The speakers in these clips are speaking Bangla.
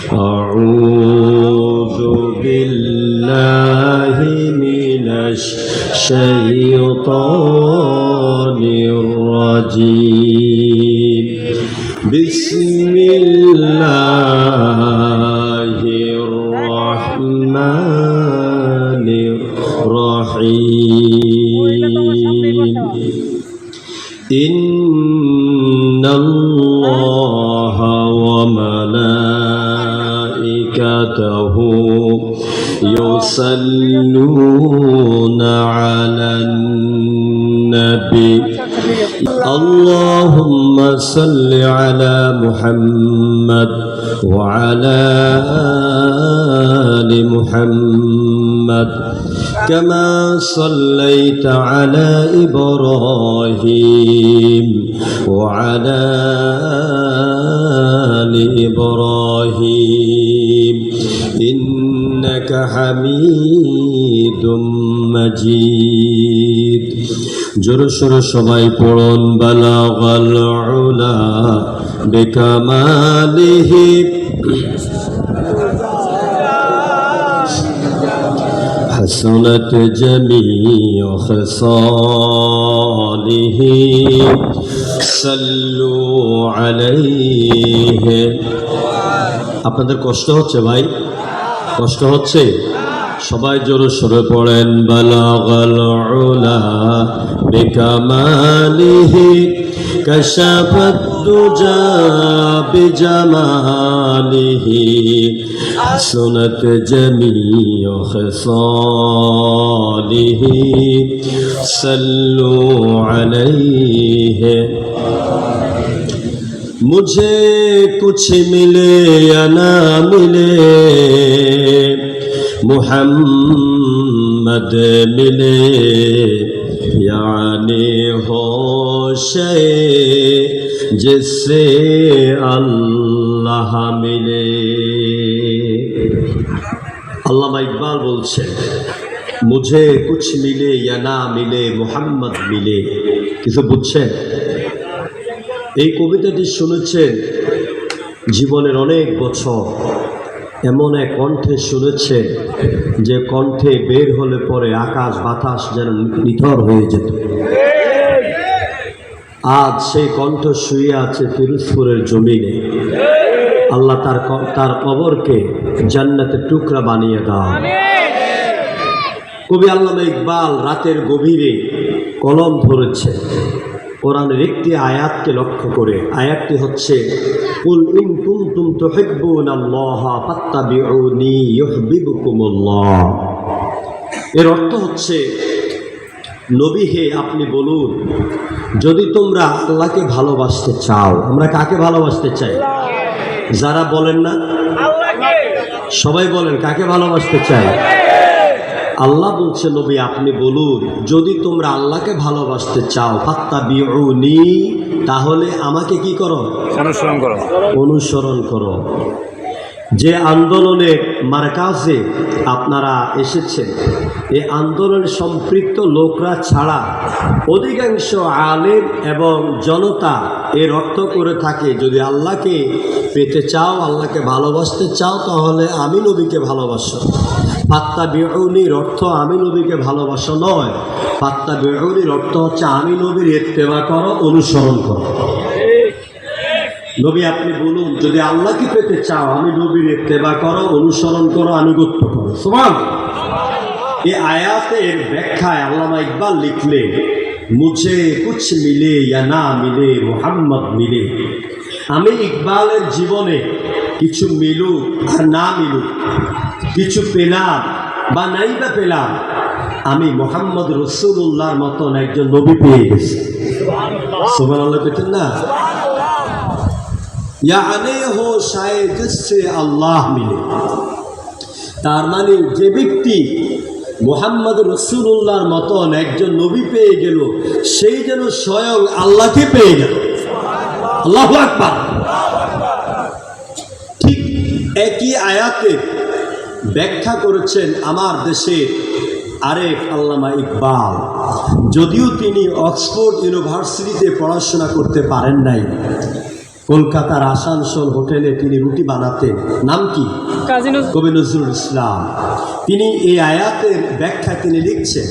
أعوذ بالله من الشيطان الرجيم بسم الله الرحمن الرحيم إن الله وملائكته يصلون على النبي اللهم صل على محمد وعلى آل محمد كما صليت على إبراهيم وعلى آل إبراهيم إنك حميد مجيد জোরসোর সবাই পড়ুন বালাগাল উলা বিকামালিহি حسنت جميع خصاله صلوا عليه আপনাদের কষ্ট হচ্ছে ভাই কষ্ট হচ্ছে সবাই জোরে সোরে পড়েন বালাগাল উলা বিকামালিহি কাশাফাত দুজা বিজামালিহি حسنت جميع خصاله صلوا عليه मुझे कुछ मिले या ना मिले मुहम्मद मिले यानी होश जिससे अल्लाह मिले अल्लामा इकबाल बोलছেন मुझे कुछ मिले या ना मिले मुहम्मद मिले কিছু বুঝছেন এই কবিতাটি শুনেছেন জীবনের অনেক বছর এমন এক কণ্ঠে শুনেছে যে কণ্ঠে বের হলে পরে আকাশ বাতাস যেন নিথর হয়ে যেত আজ সেই কণ্ঠ শুয়ে আছে ফিরোজপুরের জমিনে আল্লাহ তার কবরকে জান্নাতের টুকরা বানিয়ে দাও কবি আল্লামা ইকবাল রাতের গভীরে কলম ধরেছে কোরআনের একটি আয়াতকে লক্ষ্য করে আয়াতটি হচ্ছে কুল ইন কুনতুম তুহিব্বুনাল্লাহা ফাত্তাবিউনি ইউহিব্বুকুমুল্লাহ এর অর্থ হচ্ছে নবী হে আপনি বলুন যদি তোমরা আল্লাহকে ভালোবাসতে চাও আমরা কাকে ভালোবাসতে চাই যারা বলেন না আল্লাহকে সবাই বলেন কাকে ভালোবাসতে চাই আল্লাহ বলছে নবী আপনি বলুন যদি তোমরা আল্লাহকে ভালোবাসতে চাও ফাত্তাবিউনি তাহলে আমাকে কি করো অনুসরণ করো যে আন্দোলনের মারকাজে আপনারা এসেছেন এই আন্দোলনে সম্পৃক্ত লোকরা ছাড়া অধিকাংশ আলেম এবং জনতা এর অর্থ করে থাকে যদি আল্লাহকে পেতে চাও আল্লাহকে ভালোবাসতে চাও তাহলে আমি নবীকে ভালোবাসো ফাত্তাবিউনির অর্থ আমি নবীকে ভালোবাসা নয় ফাত্তাবিউনির অর্থ হচ্ছে আমি নবীর ইত্তেবা করো অনুসরণ করো নবী আপনি বলুন যদি আল্লাহকে পেতে চাও আমি নবীর ইত্তেবা করো অনুসরণ করো আনুগত্য করো সুবহানাল্লাহ এই আয়াতের ব্যাখ্যায় আল্লামা ইকবাল লিখলেন মুঝে কুছ মিলে ইয়া না মিলে মুহাম্মদ মিলে আমি ইকবালের জীবনে কিছু মিলুক আর না মিলুক কিছু পেলাম বা নাই বা পেলাম আমি মুহাম্মদ রাসূলুল্লাহর মতন একজন নবী পেয়ে গেছি সুবহানাল্লাহ বলেন না यानी हो शायद जिससे अल्लाह मिले तार माने जे व्यक्ति मुहम्मद रसूलुल्लाहर मतन एकजन नबी पेये गेल सेई जेन स्वयं आल्लाह के पेये गेल आल्लाहु আকবার ठीक একই আয়াতে ব্যাখ্যা করেছেন আমার দেশের আরেক আল্লামা ইকবাল যদিও তিনি অক্সফোর্ড ইউনিভার্সিটিতে পড়াশোনা করতে পারেন নাই কলকাতার আসানসোল হোটেলে তিনি রুটি বানাতেন। নাম কি? কবি নজরুল ইসলাম। তিনি এই আয়াতের ব্যাখ্যা তিনি লিখছেন,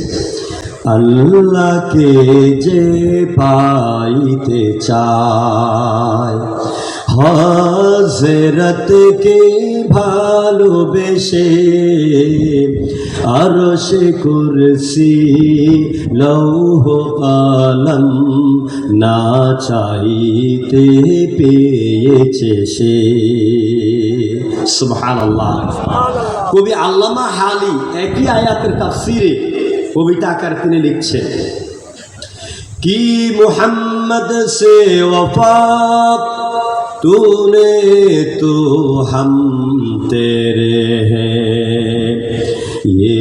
আল্লাহকে যে পাইতে চায় হযরতকে ভালোবেসে আরশে কুরসি লৌহ কলম না চাইতে পেয়েছে সে। সুবহানাল্লাহ। কবি আল্লামা হালি একই আয়াতের তাফসিরে কবিতা আকার তিনি লিখছেন, কি মুহাম্মদ সে ওফা तूने तो हम तेरे हैं, ये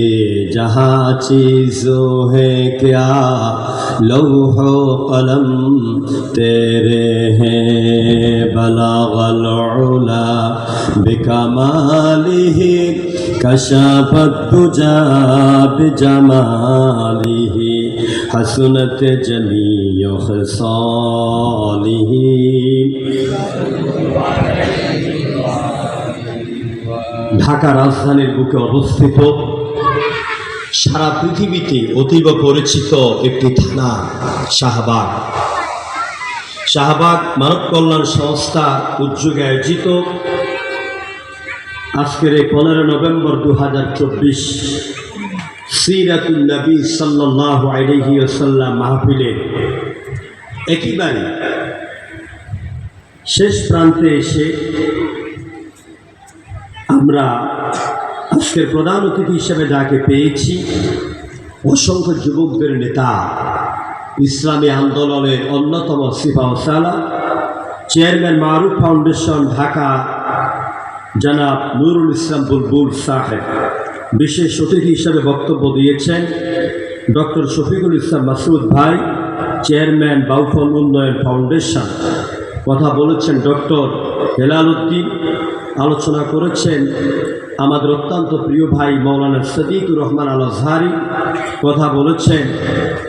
जहाँ चीज़ों है क्या लौहो कलम तेरे हैं, बलागल उला बिकमालिही कशफत दुजा बिजमालिही हसनत जमीय खसालिही। ঢাকা রাজধানীর বুকে অবস্থিত, সারা পৃথিবীতে অতীব পরিচিত একটি থানা শাহবাগ। শাহবাগ মানব কল্যাণ সংস্থা উদ্যোগে আয়োজিত আজকের এই 15 নভেম্বর 2024 সিরাতুন নবী সাল্লাল্লাহু আলাইহি ওয়াসাল্লাম মাহফিলে একেবারে শেষ প্রান্তে এসে আমরা আজকের প্রধান অতিথি হিসেবে যাকে পেয়েছি, অসংখ্য যুবকদের নেতা, ইসলামী আন্দোলনের অন্যতম সিপাহ সালাহ, চেয়ারম্যান মারুফ ফাউন্ডেশন ঢাকা জনাব নুরুল ইসলাম বুলবুল সাহেব। বিশেষ অতিথি হিসেবে বক্তব্য দিয়েছেন ডক্টর শফিকুল ইসলাম মাসুদ ভাই, চেয়ারম্যান বাউফল উন্নয়ন ফাউন্ডেশন। কথা বলেছেন ডক্টর হেলাল উদ্দিন। আলোচনা করেছেন আমাদের অত্যন্ত প্রিয় ভাই মৌলানা সদিকুর রহমান আল আজহারি। কথা বলেছেন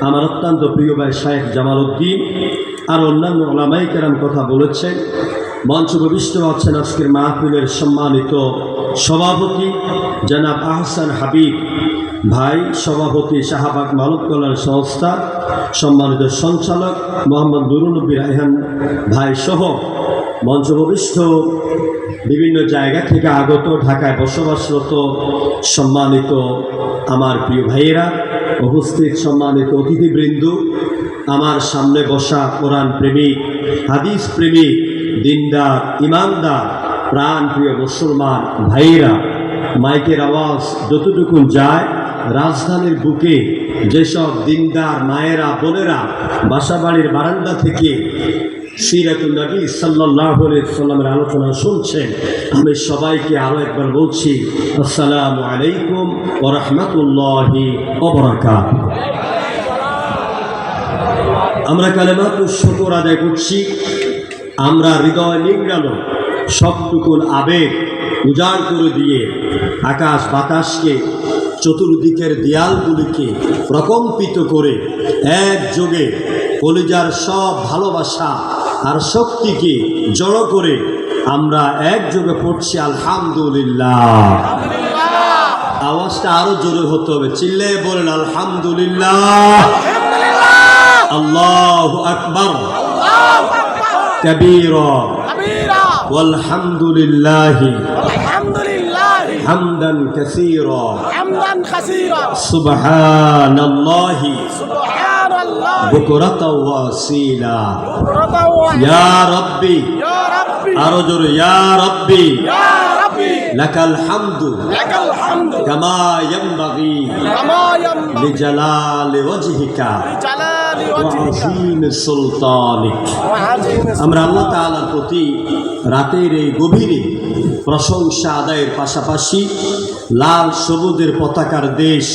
আমার অত্যন্ত প্রিয় ভাই শায়েখ জামাল উদ্দিন। আর অন্যান্য ওলামায়ে কেরাম কথা বলেছেন। মঞ্চ প্রবিষ্ট আছেন আজকের মাহফিলের সম্মানিত সভাপতি জনাব আহসান হাবিব ভাই, সভাপতি শাহবাগ মানব কল্যাণ সংস্থা, সম্মানিত সঞ্চালক মোহাম্মদ নুরুল নবী রায়হান ভাই সহ মঞ্চ প্রবিষ্ট বিভিন্ন জায়গা থেকে আগত ঢাকায় বসবাসরত সম্মানিত আমার প্রিয় ভাইয়েরা, উপস্থিত সম্মানিত অতিথিবৃন্দ, আমার সামনে বসা কোরআন প্রেমিক, হাদিস প্রেমিক, দিনদার, ইমানদার, প্রাণ প্রিয় মুসলমান ভাইয়েরা, মাইকের আওয়াজ যতটুকু যায় রাজধানীর বুকে যেসব দিনদার মায়েরা বোনেরা বাসাবাড়ির বারান্দা থেকে সিরাতুন নবী সাল্লাল্লাহু আলাইহি ওয়াসাল্লামের আলোচনা শুনছেন, আমি সবাইকে আরও একবার বলছি আসসালামু আলাইকুম ওয়া রাহমাতুল্লাহি ওয়া বারাকাতুহু। আমরা কালেমাতুশ শুকর আদায় করছি। আমরা হৃদয় নিংড়ানো সবটুকুন আবেগ উজাড় করে দিয়ে আকাশ বাতাসকে, চতুর্দিকের দেয়ালগুলিকে প্রকম্পিত করে একযোগে কলিজার সব ভালোবাসা আর শক্তিকে জড়ো করে আমরা একযোগে পড়ছি আলহামদুলিল্লাহ। আওয়াজটা আরো জোরে হতে হবে, চিল্লে বলেন আলহামদুলিল্লাহ, আল্লাহু আকবার কবীরা ওয়ালহামদুলিল্লাহি হামদান কাসীরা সুবহানাল্লাহি বুকরাতাও ওয়া আসীলা। ইয়া রাব্বি, আরো জোরে ইয়া রাব্বি লাকাল হামদু কামা ইয়ানবাগি লিজালালি ওয়াজহিকা ওয়া আযীমি সুলতানিক। আমরা আল্লাহ তাআলার প্রতি রাতের এই গভীরে প্রশংসা আদায়ের পাশাপাশি লাল সবুজের পতাকার দেশ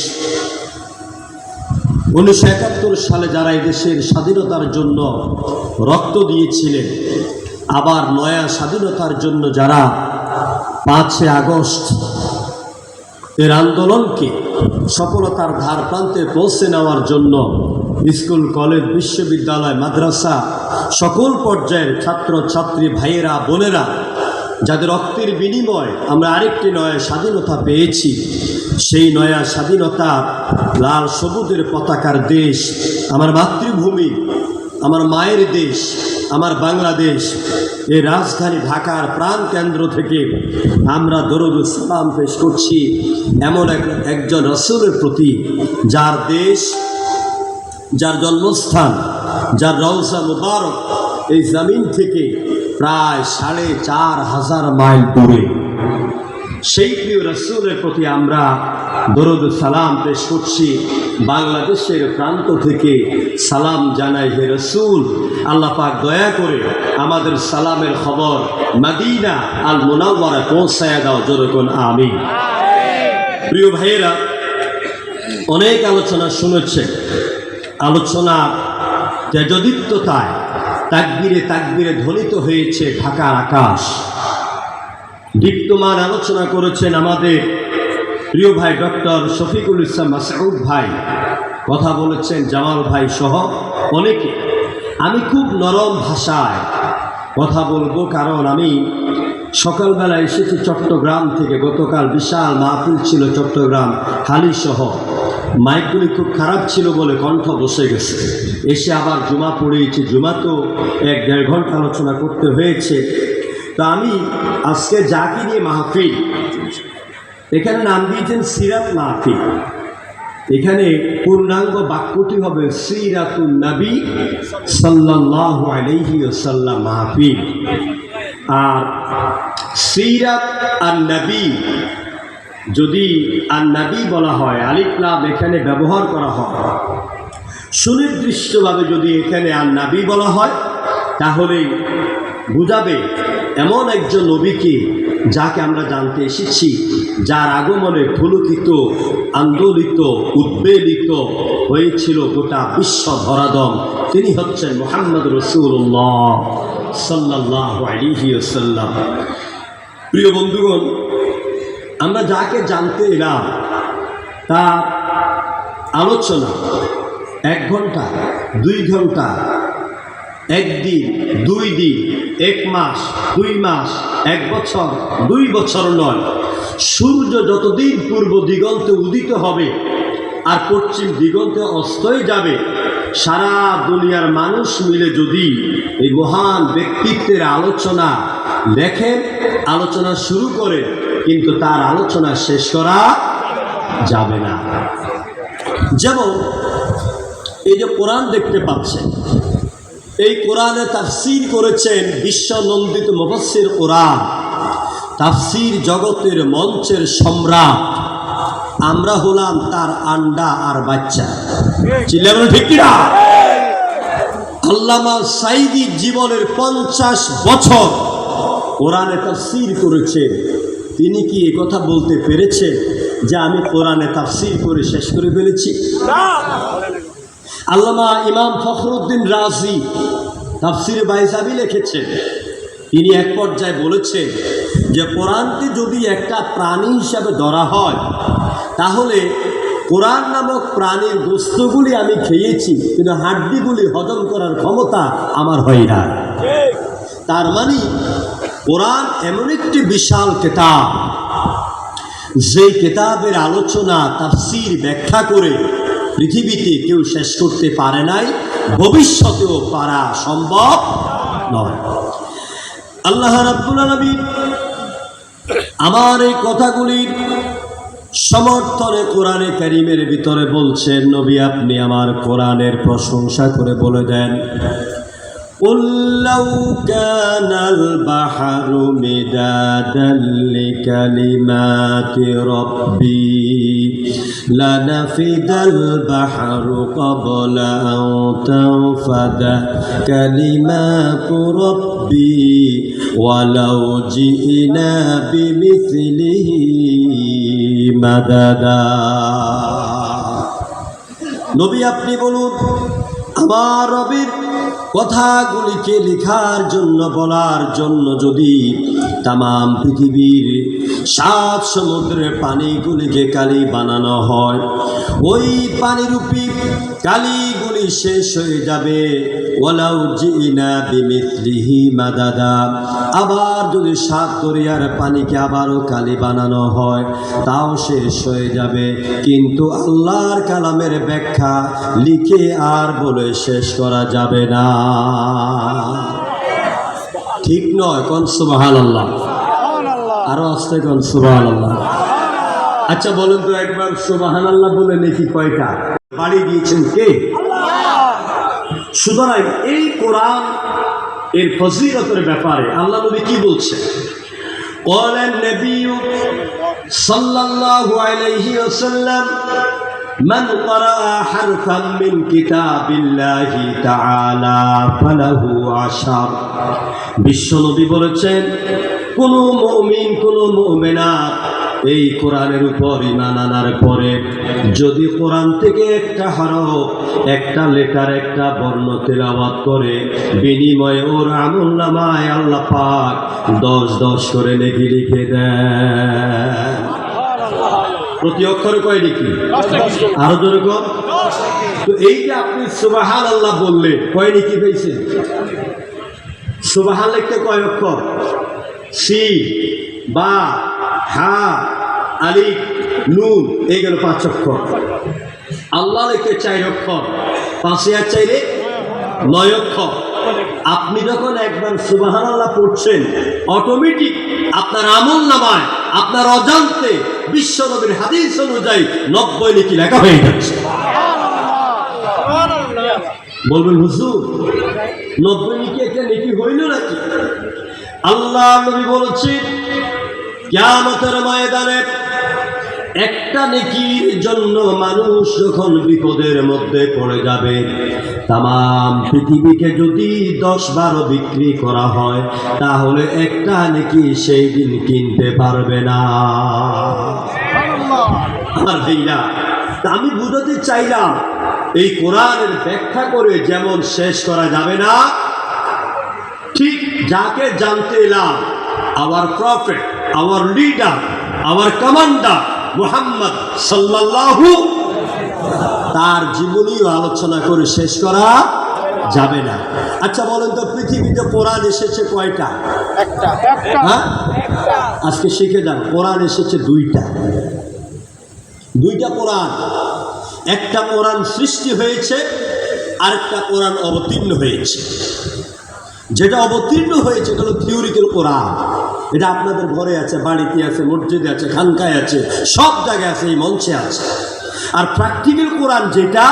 1971 সালে যারা এই দেশের স্বাধীনতার জন্য রক্ত দিয়েছিলেন, আবার নয়া স্বাধীনতার জন্য যারা 5 আগস্ট এর আন্দোলনকে সফলতার ধার প্রান্তে পৌঁছে নেওয়ার জন্য স্কুল, কলেজ, বিশ্ববিদ্যালয়, মাদ্রাসা সকল পর্যায়ের ছাত্র ছাত্রী ভাইয়েরা, বোনেরা, যাদের রক্তের বিনিময় আমরা আরেকটি নয়া স্বাধীনতা পেয়েছি, সেই নয়া স্বাধীনতা লাল সবুজের পতাকার দেশ, আমার মাতৃভূমি, আমার মায়ের দেশ, আমার বাংলাদেশ, এই রাজধানী ঢাকার প্রাণকেন্দ্র থেকে আমরা দরুদ সালাম পেশ করছি এমন একজন রাসূলের প্রতি, যার দেশ, যার জন্মস্থান, যার রওজা মুবারক এই জমিন থেকে প্রায় ৪৫০০ মাইল দূরে। সেই প্রিয় রাসূলের প্রতি আমরা দরুদ সালাম পেশ করছি। বাংলাদেশের প্রান্ত থেকে সালাম জানাই, হে রাসূল, আল্লাহ পাক দয়া করে আমাদের সালামের খবর মদিনা আল মুনাওয়ারায় পৌঁছায় দাও, যেরকম আমিন। প্রিয় ভাইয়েরা, অনেক আলোচনা শুনেছে, আলোচনা তেজদীপ্ততায় তাকবীরে তাকবীরে ধ্বনিত হয়েছে ঢাকার আকাশ। দীপ্তমান আলোচনা করেছেন আমাদের প্রিয় ভাই ডক্টর শফিকুল ইসলাম মাসউদ ভাই, কথা বলেছেন জামাল ভাই সহ অনেকে। আমি খুব নরম ভাষায় কথা বলবো, কারণ আমি সকালবেলা এসেছি চট্টগ্রাম থেকে। গতকাল বিশাল মাহফিল ছিল চট্টগ্রাম হালি সহ, মাইকগুলি খুব খারাপ ছিল বলে কণ্ঠ বসে গেছে। এসে আবার জুমা পড়িয়েছি, জুমা তো ১-১.৫ ঘন্টা আলোচনা করতে হয়েছে। তা আমি আজকে যাকে নিয়ে মাহফিল, এখানে নাম দিয়েছেন সিরাত মাহফিল। এখানে পূর্ণাঙ্গ বাক্যটি হবে সিরাতুন নবী সাল্লাল্লাহু আলাইহি ওয়াসাল্লাম মাহফিল। আর সিরাত আর নবী, যদি আর নবী বলা হয়, আলিফ লাম এখানে ব্যবহার করা হয়, সুনির্দিষ্টভাবে যদি এখানে আর নবী বলা হয়, তাহলে বুঝাবে এমন একজন নবীকে যাকে আমরা জানতে এসেছি, যার আগমনে পুলকিত, আন্দোলিত, উদ্বেলিত হয়েছিল গোটা বিশ্ব ধরাধম। তিনি হচ্ছেন মুহাম্মদ রাসূলুল্লাহ সাল্লাল্লাহু আলাইহি ওয়াসাল্লাম। প্রিয় বন্ধুগণ, আমরা যাকে জানতে এলাম তার আলোচনা ১ ঘন্টা, ২ ঘন্টা, ১ দিন, ২ দিন, ১ মাস, ২ মাস, ১ বছর, ২ বছর নয়। সূর্য যতদিন পূর্ব দিগন্তে উদিত হবে আর পশ্চিম দিগন্তে অস্তই যাবে, সারা দুনিয়ার মানুষ মিলে যদি এই মহান ব্যক্তিত্বের আলোচনা লেখেন, আলোচনা শুরু করে, কিন্তু তার আলোচনা শেষ করা যাবে না। যেমন এই যে কোরআন দেখতে পাচ্ছেন, এই কোরআনে তাফসীর করেছেন বিশ্বনন্দিত মুফাসসির কোরআন, তাফসীর জগতের মঞ্চের সম্রাট। আমরা হলাম তার আন্ডা আর বাচ্চা। চিল্লা বলে ঠিক কিনা? আল্লামা সাঈদী জীবনের ৫০ বছর কোরআনে তাফসীর করেছেন। তিনি কি এই কথা বলতে পেরেছেন যে আমি কোরআনে তাফসীর করে শেষ করে ফেলেছি? আল্লামা ইমাম ফখরুদ্দিন রাজি তাফসীরে বাইজাবি লিখেছেন। তিনি এক পর্যায়ে বলেছেন যে কোরআনকে যদি একটা প্রাণী হিসাবে ধরা হয়, তাহলে কোরআন নামক প্রাণীর গোস্তগুলি আমি খেয়েছি, কিন্তু হাড্ডিগুলি হজম করার ক্ষমতা আমার হয় না। তার মানে কোরআন এমন একটি বিশাল কিতাব, যে কিতাবের আলোচনা, তাফসীর, ব্যাখ্যা করে পৃথিবীতে কেউ শেষ করতে পারে নাই, ভবিষ্যতেও পারা সম্ভব নয়। আল্লাহ রাব্বুল আলামিন আমার এই কথাগুলির সমর্থনে কোরআনে কারীমের ভিতরে বলছেন, নবী আপনি আমার কোরআনের প্রশংসা করে বলে দেন, قُلْ لَوْ كَانَ الْبَحْرُ مِدَادًا لِكَلِمَاتِ رَبِّي لَنَفِدَ الْبَحْرُ قَبْلَ أَنْ تَنْفَدَ كَلِمَاتُ رَبِّي وَلَوْ جِئْنَا بِمِثْلِهِ مَدَدًا। নবী আপনি বলুন, আমার রবের কথাগুলিকে লেখার জন্য, বলার জন্য যদি তামাম পৃথিবীর সাত সমুদ্রের পানিগুলিকে কালি বানানো হয়, ওই পানিরূপী কালিগুলি শেষ হয়ে যাবে। ওয়ালাউ জিনা বিমিথলিহি মাদাদা, আবার যদি সাত দরিয়ার পানিকে আবারও কালি বানানো হয় তাও শেষ হয়ে যাবে, কিন্তু আল্লাহর কালামের ব্যাখ্যা লিখে আর বলে শেষ করা যাবে না। ঠিক নয়? কোন সুবহানাল্লাহ, আরো আস্তে কোন সুবহানাল্লাহ। আচ্ছা বলুন তো একবার সুবহানাল্লাহ বলে নাকি কয়টা বাড়ি দিয়েছেন কে? সুতরাং এই কোরআন এর ফজিলতের ব্যাপারে আল্লাহ নবী কি বলছেন? قال النبي صلى الله عليه وسلم من قرأ حرفا من كتاب الله تعالى فله عشر। বিশ্ব নবী বলেছেন কোন মুমিন কোন মুমিনাত এই কোরআনের উপর ঈমান আনার পরে যদি কোরআন থেকে একটা হরফ, একটা লেটার, একটা বর্ণ তেলাওয়াত করে, বিনিময়ে ওর আমলনামায় আল্লাহ পাক 10 করে নেকি লিখে দেন। প্রতি অক্ষরে কয় নেকি? আরো জোরে কর। তো এই যে আপনি সুবহানাল্লাহ বললে কয় নেকি পেয়েছেন? সুবহান লিখতে কয় অক্ষর? সিন, বা, হা, আলিফ, নুন, এই গেল 5 অক্ষর। আল্লাহ লিখতে 4 অক্ষর, 5 আর 4 9 অক্ষর। আপনি যখন একবার সুবহানাল্লাহ পড়ছেন অটোমেটিক আপনার আমলনামায় আপনার অজান্তে বিশ্ব নবীর হাদিস অনুযায়ী 90 নেকি লেখা হয়ে যাচ্ছে। বলবেন হুজুর 90 নেকি একটা নেকি হইল নাকি? আল্লাহ নবী বলেছেন কিয়ামতের ময়দানে একটা নেকির জন্য মানুষ যখন বিপদের মধ্যে পড়ে যাবে, তাম পৃথিবীকে যদি 10-12 বিক্রি করা হয় তাহলে একটা নেকি সেই দিন কিনতে পারবে না। আমার ভাইরা, আমি বুঝাতে চাইলাম এই কোরআনের ব্যাখ্যা করে যেমন শেষ করা যাবে না, ঠিক যাকে জানতে এলাম our prophet, our leader, our commander Muhammad সাল্লাল্লাহু, তার জীবনীও আলোচনা করে শেষ করা যাবে না। আচ্ছা বলেন তো পৃথিবীতে কোরআন এসেছে কয়টা? একটা। হ্যাঁ, আজকে শিখে যান কোরআন এসেছে 2টা কোরআন। একটা কোরআন সৃষ্টি হয়েছে, আরেকটা কোরআন অবতীর্ণ হয়েছে। যেটা অবতীর্ণ হয়েছে এটা হলো থিওরিক্যাল কোরআন। এটা আপনাদের ঘরে আছে, বাড়িতে আছে, মসজিদে আছে, খানকায় আছে, সব জায়গায় আছে, এই মঞ্চে আছে। আর প্র্যাকটিক্যাল কোরআন যেটা,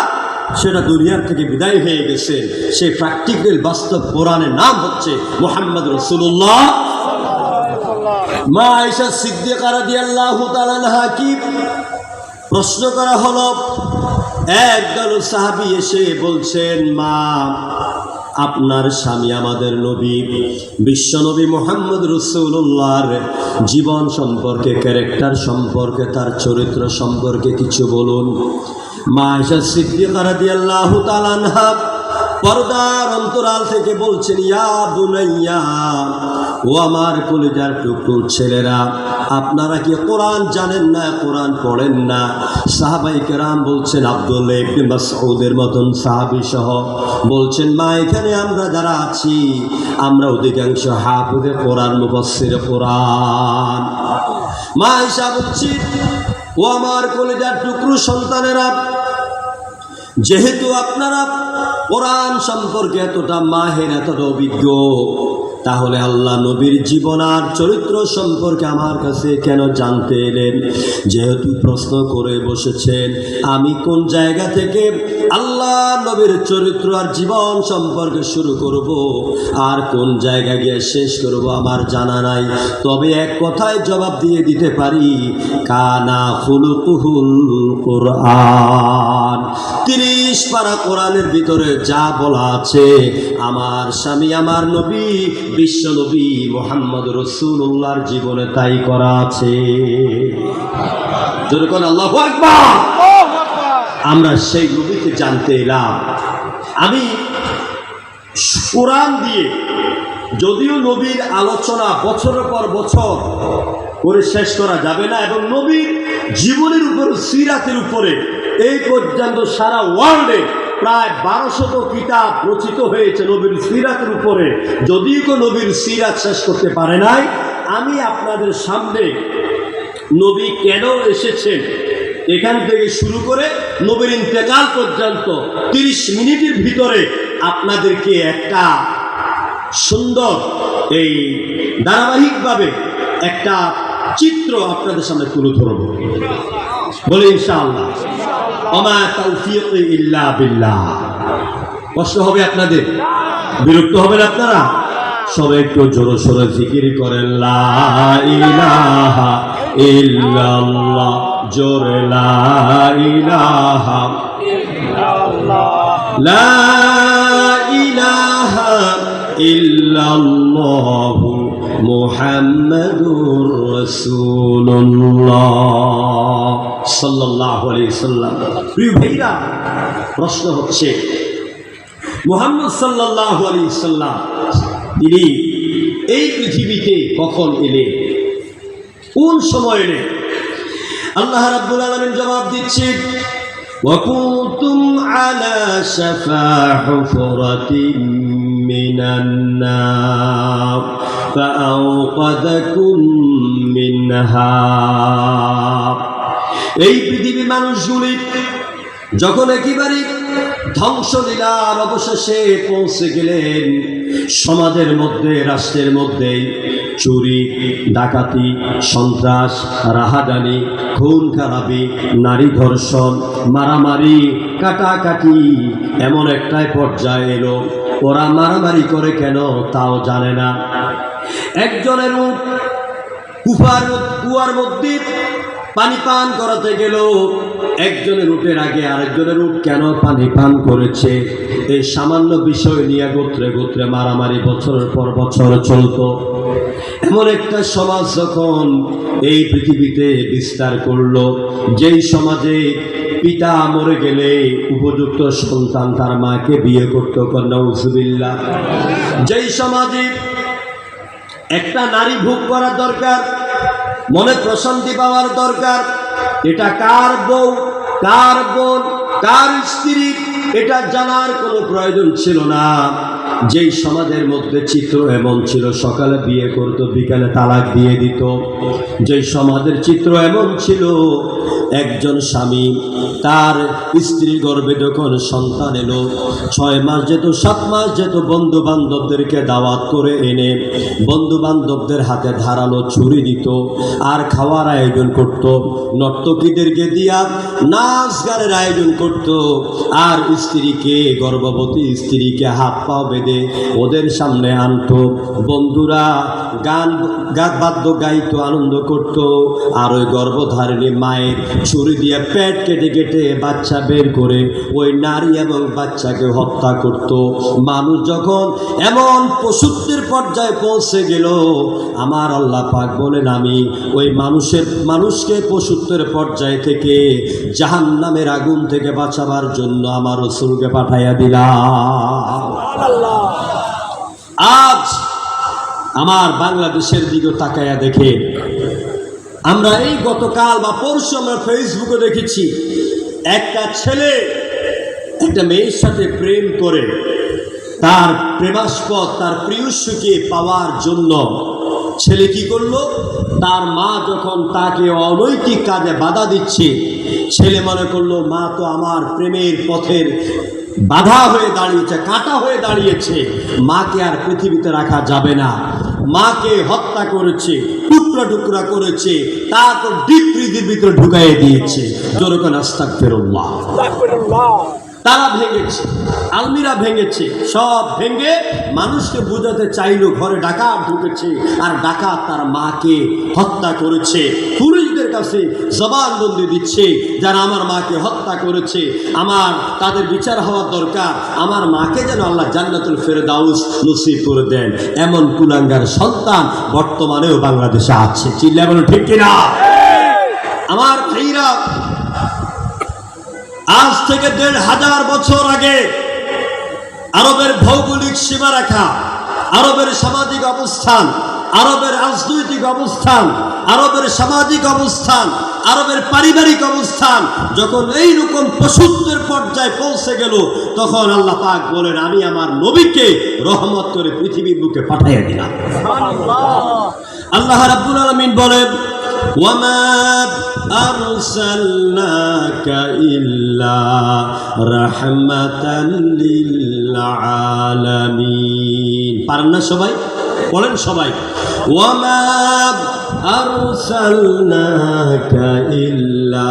সেটা দুনিয়ার থেকে বিদায় হয়ে গেছে। সেই প্র্যাকটিক্যাল বাস্তব কোরআনের নাম হচ্ছে মুহাম্মদ রাসূলুল্লাহ। মা আয়েশা সিদ্দিকা রাদিয়াল্লাহু তাআলা আনহা-কে প্রশ্ন করা হলো, একদল সাহাবী এসে বলছেন, মা আপনার স্বামী আমাদের নবী বিশ্ব নবী মুহাম্মদ রাসূলুল্লাহর জীবন সম্পর্কে, ক্যারেক্টার সম্পর্কে, তার চরিত্র সম্পর্কে কিছু বলুন। মা আয়েশা সিদ্দিকা রাদিয়াল্লাহু তাআলা আনহা পর্দার অন্তরাল থেকে বলছেন, ইয়া বুনাইয়া, ও আমার কলিজার টুকরো ছেলেরা, আপনারা কি কোরআন জানেন না, কোরআন পড়েন না? সাহাবায়ে কেরাম বলছেন, আব্দুল্লাহ ইবনে মাসউদের মতন সাহাবী সহ বলছেন, মা এখানে আমরা যারা আছি আমরা অধিকাংশ হাফেজে কোরআন, মুফাসসিরে কোরআন। মা আয়েশা বলছেন, ও আমার কলিজার টুকরো সন্তানেরা, যেহেতু আপনারা কোরআন সম্পর্কে এতটা মাহির, এতটা অভিজ্ঞ, তাহলে আল্লাহ নবীর জীবন আর চরিত্র সম্পর্কে আমার কাছে কেন জানতে এলেন? যেহেতু প্রশ্ন করে বসেছেন, আমি কোন জায়গা থেকে আল্লাহ নবীর চরিত্র আর জীবন সম্পর্কে শুরু করব আর কোন জায়গা গিয়ে শেষ করব আমার জানা নাই। তবে এক কথায় জবাব দিয়ে দিতে পারি, কানা খুলুকুহুল কোরআন। 30 পারা কোরআনের ভিতরে যা বলা আছে, আমার স্বামী আমার নবী বিশ্ব নবী মুহাম্মদ রাসূলুল্লাহর জীবনে তাই করা আছে। যেরকম আল্লাহু আকবার। আমরা সেই নবীকে জানতে এলাম। আমি কোরআন দিয়ে যদিও নবীর আলোচনা বছরের পর বছর করে শেষ করা যাবে না, এবং নবীর জীবনের উপর, সিরাতের উপরে এই পর্যন্ত সারা ওয়ার্ল্ডে প্রায় 1200 কিতাব রচিত হয়েছে নবীর সিরাতের উপরে। যদিও কেউ নবীর সিরাত শেষ করতে পারে নাই, আমি আপনাদের সামনে নবী কেন এসেছেন এখান থেকে শুরু করে নবীর ইন্তেকাল পর্যন্ত 30 মিনিটের ভিতরে আপনাদেরকে একটা সুন্দর এই ধারাবাহিকভাবে একটা চিত্র আপনাদের সামনে তুলে ধরব, বলে ইনশাআল্লাহ। ওমা তাওফীক ইল্লা বিল্লাহ। কষ্ট হবে আপনাদের? বিরক্ত হবেন আপনারা? সবাই একটু জোরে সোরে জিকির করেন, লা ইলাহা ইল্লাল্লাহ, জোরে লা ইলাহা ইল্লাল্লাহ, লা ইলাহা ইল্লাল্লাহ মুহাম্মাদুর রাসূলুল্লাহ সাল্লাল্লাহু আলাইহি সাল্লাম। প্রিয় ভাইরা, প্রশ্ন হচ্ছে মুহাম্মদ সাল্লাল্লাহু আলাইহি সাল্লাম তিনি এই পৃথিবীতে কখন এলেন, কোন সময় এলেন? আল্লাহ রাব্বুল আলামিন জবাব দিচ্ছেন, وَكُنْتُمْ عَلَى شَفَا حُفْرَةٍ مِّنَ النَّارِ فَأَنْقَذَكُم مِّنْهَا। এই পৃথিবীর মানুষগুলি যখন একেবারে ধ্বংসলীলার অবশেষে পৌঁছে গেলেন, সমাজের মধ্যে, রাষ্ট্রের মধ্যে চুরি, ডাকাতি, সন্ত্রাস, রাহাজানি, খুন খারাপি, নারী ধর্ষণ, মারামারি, কাটাকাটি এমন একটাই পর্যায়ে এলো, ওরা মারামারি করে কেন তাও জানে না। একজনের কুয়ার মধ্যে পানি পান করাতে গেল, একজনের উটের আগে আরেকজনের উট কেন পানি পান করেছে, এই সামান্য বিষয় নিয়ে গোত্রে গোত্রে মারামারি বছরের পর বছর চলত। এমন একটা সমাজ যখন এই পৃথিবীতে বিস্তার করলো, যেই সমাজে পিতা মরে গেলে উপযুক্ত সন্তান তার মাকে বিয়ে করতো, নাউজুবিল্লাহ। যেই সমাজে একটা নারী ভোগ করার দরকার, মনে প্রশান্তি পাওয়ার দরকার, এটা কার বউ, কার বোন, কার স্ত্রী, এটা জানার কোনো প্রয়োজন ছিল না। যেই সমাজের মধ্যে চিত্র এমন ছিল, সকালে বিয়ে করতো, বিকালে তালাক দিয়ে দিত। যেই সমাজের চিত্র এমন ছিল, একজন স্বামী তার স্ত্রী গর্ভে যখন সন্তান এলো, 6 মাস যেত, 7 মাস যেত, বন্ধু বান্ধবদেরকে দাওয়াত করে এনে বন্ধু বান্ধবদের হাতে ধারালো ছুরি দিত আর খাওয়ার আয়োজন করত, নর্তকীদেরকে দিয়া নাচ গানের আয়োজন করত, আর স্ত্রীকে, গর্ভবতী স্ত্রীকে হাত পা বেঁধে ওদের সামনে আনত। বন্ধুরা গান বাদ্য গাইতো, আনন্দ করত, আর ওই গর্ভধারিণী মায়ের ছুরি দিয়ে পেট কেটে কেটে বাচ্চা বের করে ওই নারী এবং বাচ্চাকে হত্যা করত। মানুষ যখন এমন পশুত্বের পর্যায়ে পৌঁছে গেল, আমার আল্লাহ পাক বলেন, আমি ওই মানুষকে পশুত্বের পর্যায় থেকে জাহান্নামের আগুন থেকে বাঁচাবার জন্য আমার রাসূলকে পাঠাইয়া দিলাম। আজ আমার বাংলাদেশের দিকে তাকাইয়া দেখে, আমরা এই গতকাল বা পরশু আমরা ফেসবুকে দেখেছি, একটা ছেলে একটা মেয়ের সাথে প্রেম করে তার প্রেমাস্পদ তার প্রিয়সীকে পাওয়ার জন্য ছেলে কি করলো, তার মা যখন তাকে অনৈতিক কাজে বাধা দিচ্ছে, ছেলে মনে করলো মা তো আমার প্রেমের পথের বাধা হয়ে দাঁড়িয়েছে, কাঁটা হয়ে দাঁড়িয়েছে, মাকে আর পৃথিবীতে রাখা যাবে না। মাকে হত্যা করেছে, টুকরা টুকরা করেছে, তারপর ডিপ ফ্রিজের ভিতরে ঢুকাইয়ে দিয়েছে। যেরকম আস্তাগফিরুল্লাহ, তারা ভেঙেছে, আলমিরা ভেঙেছে, সব ভেঙে মানুষকে বোঝাতে চাইলো ঘরে ডাকাত ঢুকেছে, আর ডাকাত তার মাকে হত্যা করেছে। পুলিশদের কাছে জবানবন্দি দিচ্ছে, যারা আমার মাকে হত্যা করেছে, তাদের বিচার হওয়া দরকার, আমার মাকে যেন আল্লাহ জান্নাতুল ফেরদাউস নসিব করে দেন। এমন কুলাঙ্গার সন্তান বর্তমানেও বাংলাদেশে আছে। চিল্লা বলো ঠিক কিনা? আমার ভাইরা, আজ থেকে 1500 বছর আগে আরবের ভৌগোলিক সীমারেখা আরবের সামাজিক অবস্থান, আরবের রাজনৈতিক অবস্থান, আরবের সামাজিক অবস্থান, আরবের পারিবারিক অবস্থান যখন এইরকম পশুত্বের পর্যায়ে পৌঁছে গেল, তখন আল্লাহ পাক বলেন, আমি আমার নবীকে রহমত করে পৃথিবীর বুকে পাঠিয়ে দিলাম। আল্লাহ রাব্বুল আলামিন বলেন, ওয়ামা আরসালনাকা ইল্লা রাহমাতাল লিল আলামিন। পারেন না সবাই? বলেন সবাই, ওয়ামা আরসালনাকা ইল্লা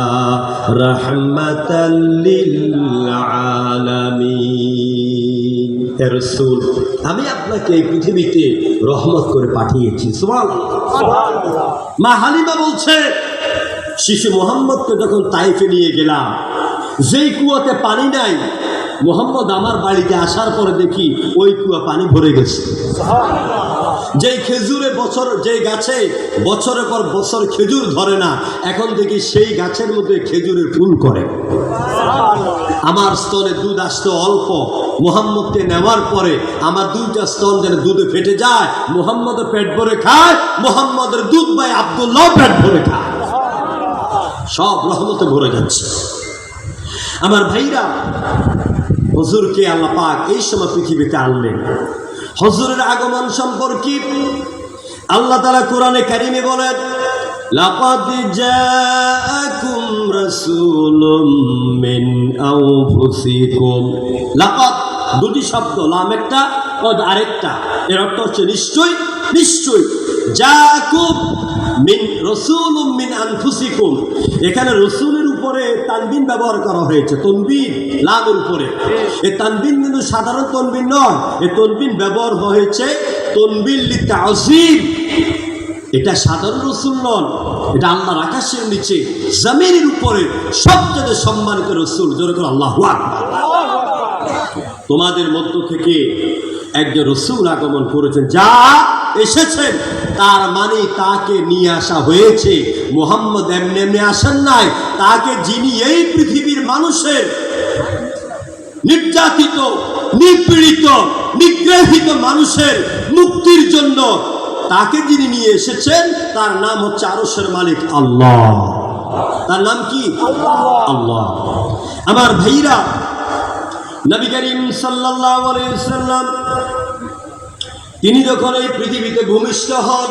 রাহমাতাল লিল আলামিন। হে রাসূল, আমি আপনাকে এই পৃথিবীতে রহমত করে পাঠিয়েছি। সুবহানাল্লাহ। মা হালিমা বলছে, শিশু মুহাম্মদকে যখন তাইফে নিয়ে গেলাম, যেই কুয়াতে পানি নাই, মুহাম্মদ আমার বাড়িতে আসার পরে দেখি ওই কুয়া পানি ভরে গেছে। যেই খেজুরে যেই গাছে বছরের পর বছর খেজুর ধরে না, এখন দেখি সেই গাছের মধ্যে খেজুরের ফুল করে। আমার স্তনে দুধ আসতো অল্প, মুহাম্মদকে নেওয়ার পরে আমার দুইটা স্তন যেন দুধে ফেটে যায়। মুহাম্মদ পেট ভরে খায়, মুহাম্মদের দুধ ভাই আব্দুল্লাহ পেট ভরে খায়। সব রহমতে ভরে যাচ্ছে। আমার ভাইরা, হুজুরকে আল্লাহ পাক এই সময় পৃথিবীতে আনলেন। হুজুরের আগমন সম্পর্কে আল্লাহ তাআলা কোরআনে কারিমে বলেন, লাকাদ জাআকুম রাসূলুম মিন আনফুসিকুম। লাকাদ দুটি শব্দ, লাম একটা, কদ আরেকটা। এর অর্থ হচ্ছে নিশ্চয়, নিশ্চয়। জাআকুম মিন রাসূলুম মিন আনফুসিকুম। এখানে রাসূলের উপরে তানবিন ব্যবহার করা হয়েছে, তানবিন লামের উপরে। এই তানবিন কিন্তু সাধারণ তানবিন নয়, এই তানবিন ব্যবহার হয়েছে তানবিন লিতাযীম। এটা সাধারণ রাসূল নন, এটা আল্লাহর আকাশের নিচে জমিনের উপরে সবচেয়ে সম্মানিত রাসূল। জোরে করে আল্লাহু আকবার। তোমাদের মধ্য থেকে একজন রাসূল আগমন করেছেন, যা এসেছেন তার মানে তাকে নিয়ে আসা হয়েছে। মুহাম্মদ এমনি এমনি আসেন নাই, তাকে যিনি এই পৃথিবীর মানুষের নির্যাতিত, নিপীড়িত, নিগৃহীত মানুষের মুক্তির জন্য তাকে যিনি নিয়ে এসেছেন, তার নাম হচ্ছে আরশের মালিক আল্লাহ। তার নাম কি? আল্লাহ। আমার ভাইরা, নবী করিম সাল্লাল্লাহু আলাইহি ওয়াসাল্লাম তিনি যখন এই পৃথিবীতে ভূমিষ্ঠ হন,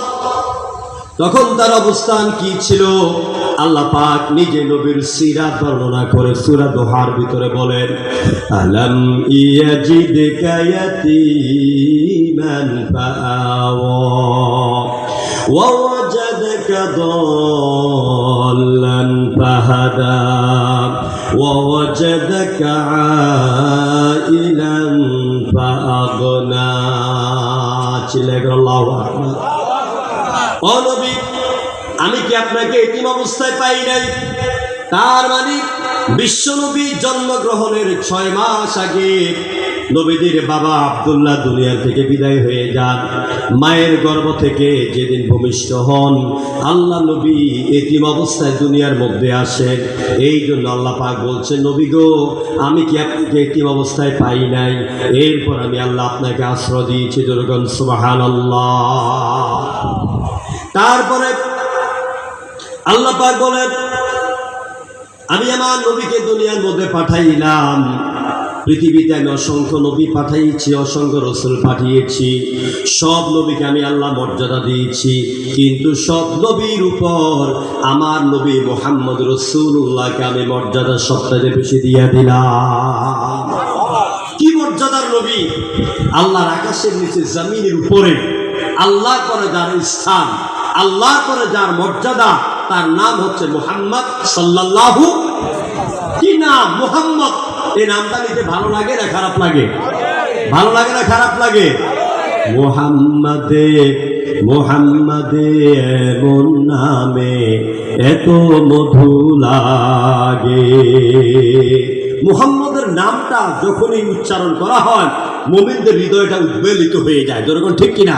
তখন তার অবস্থান কি ছিল আল্লাহ পাক নিজে নবীর সিরাত বর্ণনা করে সূরা দোহার ভিতরে বলেন, আলাম ইয়াজিদকা ইয়াতীমান ফাআওয়া ওয়া ওয়াজাদাকা দাল্লান ফাহাদা ওয়া ওয়াজাদাকা আইলান ফাআগনা। আল্লাহু আকবার। ও নবী, আমি কি আপনাকে এতিম অবস্থায় পাই নাই? তার মানে বিশ্বনবী জন্মগ্রহণের 6 মাস আগে নবীদের বাবা আব্দুল্লাহ দুনিয়া থেকে বিদায় হয়ে যান। মায়ের গর্ভ থেকে যেদিন ভূমিষ্ঠ হন, আল্লাহ নবী এতিম অবস্থায় দুনিয়ার মধ্যে আসেন। এই জন্য আল্লাহ পাক বলছেন, নবী গো, আমি কি আপনাকে এতিম অবস্থায় পাই নাই? এরপর আমি আল্লাহ আপনাকে আশ্রয় দিয়েছি। জোরগণ সুবহানাল্লাহ। তারপরে আল্লাহ পাক বলেন, আমি আমার নবীকে দুনিয়ার মধ্যে পাঠাইলাম। পৃথিবীতে আমি অসংখ্য নবী পাঠিয়েছি, অসংখ্য রাসূল পাঠিয়েছি। সব নবীকে আমি আল্লাহ মর্যাদা দিয়েছি, কিন্তু সব নবীর উপর আমার নবী মুহাম্মদ রাসূলুল্লাহকে আমি মর্যাদা সবচেয়ে বেশি দিয়ে দিলাম। কি মর্যাদার নবী! আল্লাহর আকাশের নিচে জমিনের উপরে আল্লাহ করে যার স্থান, আল্লাহ করে যার মর্যাদা, তার নাম হচ্ছে মুহাম্মদ সাল্লাল্লাহু। কি নাম? মুহাম্মদ। এই নামটা নিতে ভালো লাগে না খারাপ লাগে? ভালো লাগে না খারাপ লাগে? মুহাম্মদে মুহাম্মদে এমন নামে এত মধু লাগে। মুহাম্মদের নামটা যখনই উচ্চারণ করা হয়, মুমিনদের হৃদয়টা উদ্বেলিত হয়ে যায়। যেরকম ঠিক কিনা?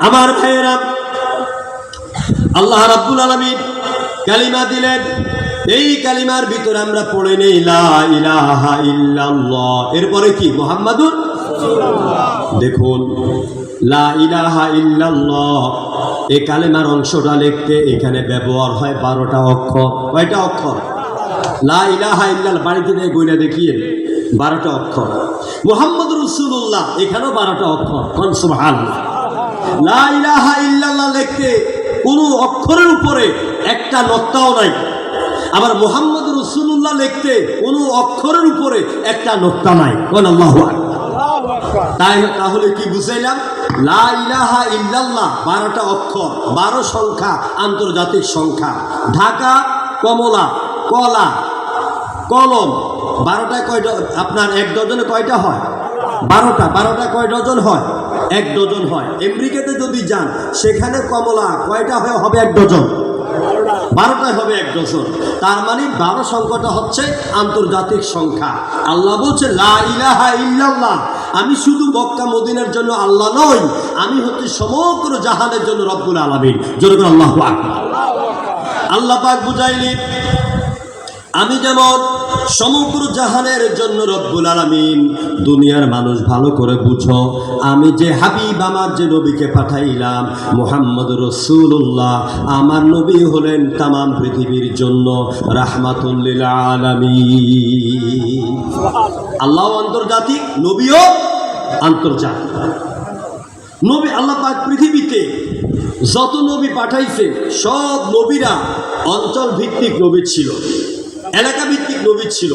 আমার ভাইয়েরা, আল্লাহ রাব্বুল আলামিন কালিমা দিলেন, এই কালিমার ভিতরে আমরা পড়ে নেই লা ইলাহা ইল্লাল্লাহ, এরপরে কি? মুহাম্মাদুর রাসূলুল্লাহ। দেখুন, লা ইলাহা ইল্লাল্লাহ এই কালেমার অংশটা লিখতে এখানে ব্যবহার হয় 12টা অক্ষর। কয়টা অক্ষর? লা ইলাহা ইল্লাল্লাহ বাড়িতে নিয়ে গুণে দেখিয়ে 12টা অক্ষর। মুহাম্মদ রাসূলুল্লাহ এখানেও 12টা অক্ষর। কোন সুবহানাল্লাহ। লা ইলাহা ইল্লাল্লাহ লিখতে কোনো অক্ষরের উপরে একটা নক্তাও নাই, আবার মুহাম্মদ রাসূলুল্লাহ লিখতে কোনো অক্ষরের উপরে একটা নক্তা নাই। কোন আল্লাহু আকবার। তাহলে কি বুঝাইলাম? লা ইলাহা ইল্লাল্লাহ 12টা অক্ষর, 12 সংখ্যা, আন্তর্জাতিক সংখ্যা। ঢাকা, কমলা, কলা, কলম 12টায় কয়টা? আপনার 1 ডজনে কয়টা হয়? 12টা। 12টা কয় ডজন হয়? 1 ডজন হয়। আমেরিকাতে যদি যান সেখানে কমলা কয়টা হবে? 1 ডজন। 12টায় হবে 1 ডজন। তার মানে 12 সংখ্যাটা হচ্ছে আন্তর্জাতিক সংখ্যা। আল্লাহ বলছে লা ইলাহা ইল্লাল্লাহ, আমি শুধু মক্কা মদিনার জন্য আল্লাহ নই, আমি হচ্ছে সমগ্র জাহানের জন্য রব্বুল আলামিন। জোরে বলুন আল্লাহু আকবার। আল্লাহ পাক বুঝাইলেন আমি যেমন সমগ্র জাহানের জন্য রব্বুল আলামিন। দুনিয়ার মানুষ ভালো করে বুঝো, আমি যে হাবিব আমার যে নবীকে পাঠাইলাম মুহাম্মদ রাসূলুল্লাহ, আমার নবী হলেন তামাম পৃথিবীর জন্য রাহমাতুল লিল আলামিন। আল্লাহ আন্তর্জাতিক, নবীও আন্তর্জাতিক। নবী আল্লাহ পাক পৃথিবীতে যত নবী পাঠাইছে সব নবীরা অঞ্চল ভিত্তিক নবী ছিল, এলাকা ভিত্তিক নবী ছিল,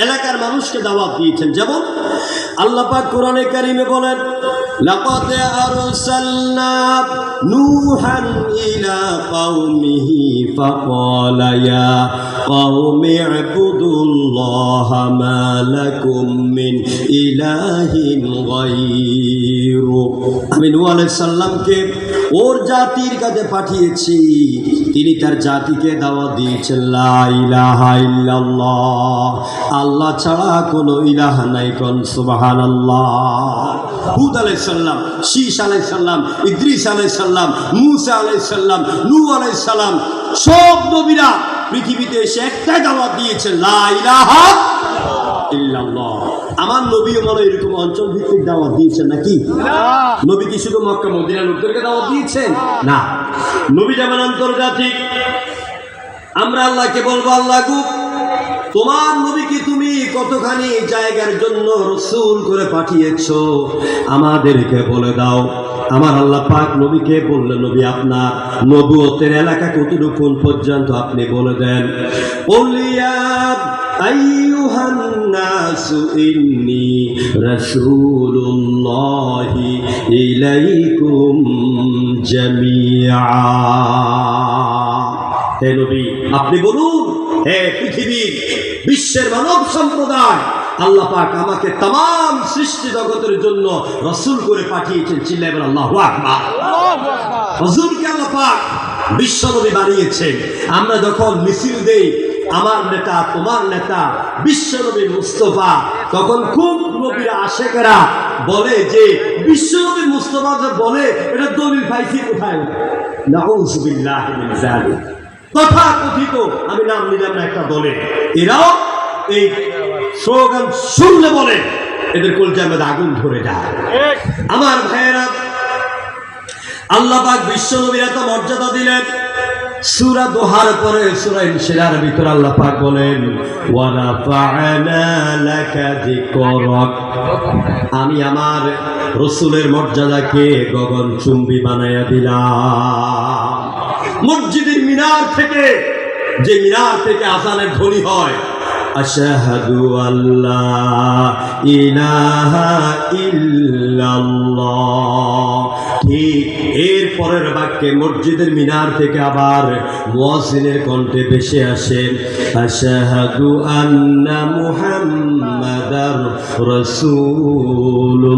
এলাকার মানুষকে দাওয়াত দিয়েছেন। যেমন আল্লাহ পাক কোরআনে কারিমে বলেন লাকাদ আরসালনা নূহান ইলা কওমিহি ফাকালা ইয়া কওমি ইবুদুল্লাহা মা লাকুম মিন ইলাহিন গায়রু। আমি নূহ আলাইহিস সালামকে ওর জাতির কাছে পাঠিয়েছি, তিনি তার জাতিকে দাওয়াত দিয়েছেন লা ইলাহা ইল্লাল্লাহ, আল্লাহ ছাড়া কোনো ইলাহা নাই। কোন সুবহানাল্লাহ। হুদ আলাইহিস সালাম, শীশ আলাইহিস সালাম, ইদ্রিস আলাইহিস সালাম, মূসা আলাইহিস সালাম, নূহ আলাইহিস সালাম, সব নবীরা পৃথিবীতে এসে একটাই দাওয়াত দিয়েছেন লা ইলাহা ইল্লাল্লাহ। আমার নবীও মনে এরকম অঞ্চল ভিত্তিক দাওয়াত দিয়েছেন নাকি? নবী কি শুধু মক্কা মদিনার লোকদেরকে দাওয়াত দিয়েছেন? না, নবী যেমন আন্তর্জাতিক। আমরা আল্লাহকে বলবো আল্লাহ গো তোমার নবীকে তুমি কতখানি জায়গার জন্য রাসূল করে পাঠিয়েছো আমাদেরকে বলে দাও। আমার আল্লাহ পাক নবীকে বললেন নবী আপনার নবুয়তের এলাকা কতটুকু পর্যন্ত আপনি বলে দেন। ওলিয়া আইয়ুহান নাসু ইন্নী রাসূলুল্লাহি ইলাইকুম জামিআ। হে নবী আপনি বলুন, হে পৃথিবীর বিশ্বের মানব সম্প্রদায়, আল্লাহ পাক আমাকে तमाम সৃষ্টি জগতের জন্য রাসূল করে পাঠিয়েছেন। চিল্লায় বলেন আল্লাহু আকবার। রাসূলকে আল্লাহ পাক বিশ্ব নবী বানিয়েছেন। আমরা যখন মিছিল দেই আমার নেতা তোমার নেতা বিশ্ব নবী মুস্তাফা, তখন খুব নবীর আশেকেরা বলে যে বিশ্ব নবী মুস্তাফা যে বলে এটা দলিল পাইছি কোথায়? নাউযুবিল্লাহি মিন যালিক। তথা কথিত, আমি নাম নিলাম না একটা দলে, এরাও এই স্লোগান শুনলে বলে এদের কলজার মধ্যে আগুন ধরে যায়। আমার ভাইয়েরা, আল্লাহ পাক বিশ্ব নবীর এত মর্যাদা দিলেন। সূরা দোহার পরে সূরা ইনশিরার ভিতর আল্লাহ পাক বলেন ওয়া রাফা'না লাকা যিকরাক, আমি আমার রাসূলের মর্যাদাকে গগনচুম্বী বানায়া দিলাম। মসজিদের মিনার থেকে, যে মিনার থেকে আযানের ধ্বনি হয় আশহাদু আল্লা ইলাহা ইল্লাল্লাহ, ঠিক এর পরের বাক্যে মসজিদের মিনার থেকে আবার মুয়াজ্জিনের কণ্ঠে ভেসে আসে আশহাদু আন্না মুহাম্মাদার রাসূলুল্লাহ।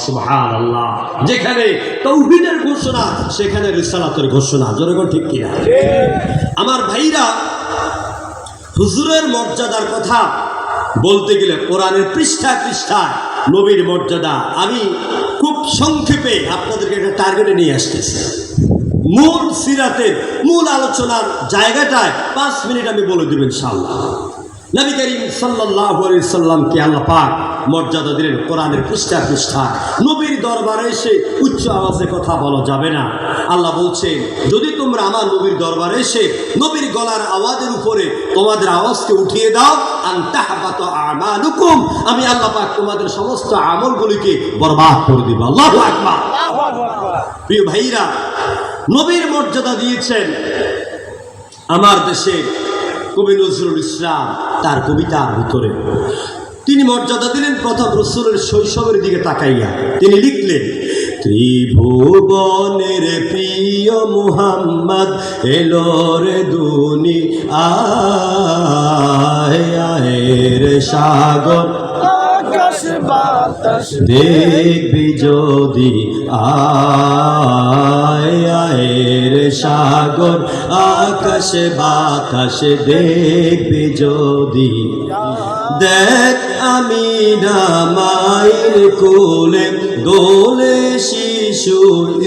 সুবহানাল্লাহ। যেখানে তাওহীদের ঘোষণা সেখানে রিসালাতের ঘোষণা। জোরে বল ঠিক কিনা? আমার ভাইরা, হুজুরের মর্যাদার কথা বলতে গেলে কোরআনের পৃষ্ঠায় পৃষ্ঠায় নবীর মর্যাদা আমি খুব সংক্ষেপে আপনাদেরকে একটা টার্গেটে নিয়ে আসতেছি। মূল সিরাতের মূল আলোচনার জায়গাটায় 5 মিনিট আমি বলে দেব ইনশাআল্লাহ। নবী করিম সাল্লাল্লাহু আলাইহি সাল্লামকে আল্লাহ পাক মর্যাদা দিলেন কোরআনের পৃষ্ঠা পৃষ্ঠা। নবীর দরবারে এসে উচ্চ আওয়াজে কথা বলা যাবে না। আল্লাহ বলছেন, যদি তোমরা আমার নবীর দরবারে এসে নবীর গলার আওয়াজের উপরে তোমাদের আওয়াজকে উঠিয়ে দাও, আনতাহবাত আমালুকুম, আমি আল্লাহ পাক তোমাদের সমস্ত আমলগুলিকে বরবাদ করে দিব। আল্লাহু আকবার। প্রিয় ভাইরা, নবীর মর্যাদা দিয়েছেন আমার দেশে কবি নজরুল ইসলাম তার কবিতার ভিতরে। তিনি মর্যাদা দিলেন প্রথম রাসূলের শৈশবের দিকে তাকাইয়া। তিনি লিখলেন, ত্রিভুবনের প্রিয় মুহাম্মদ এলো রে দুনিয়ায় রে সাগর আকাশ বাতাস দেখবি যদি আয় রে সাগর আকাশ বাতাস দেখবি যদি। দেখ আমি না মায়ের কোলে দোলে শিশু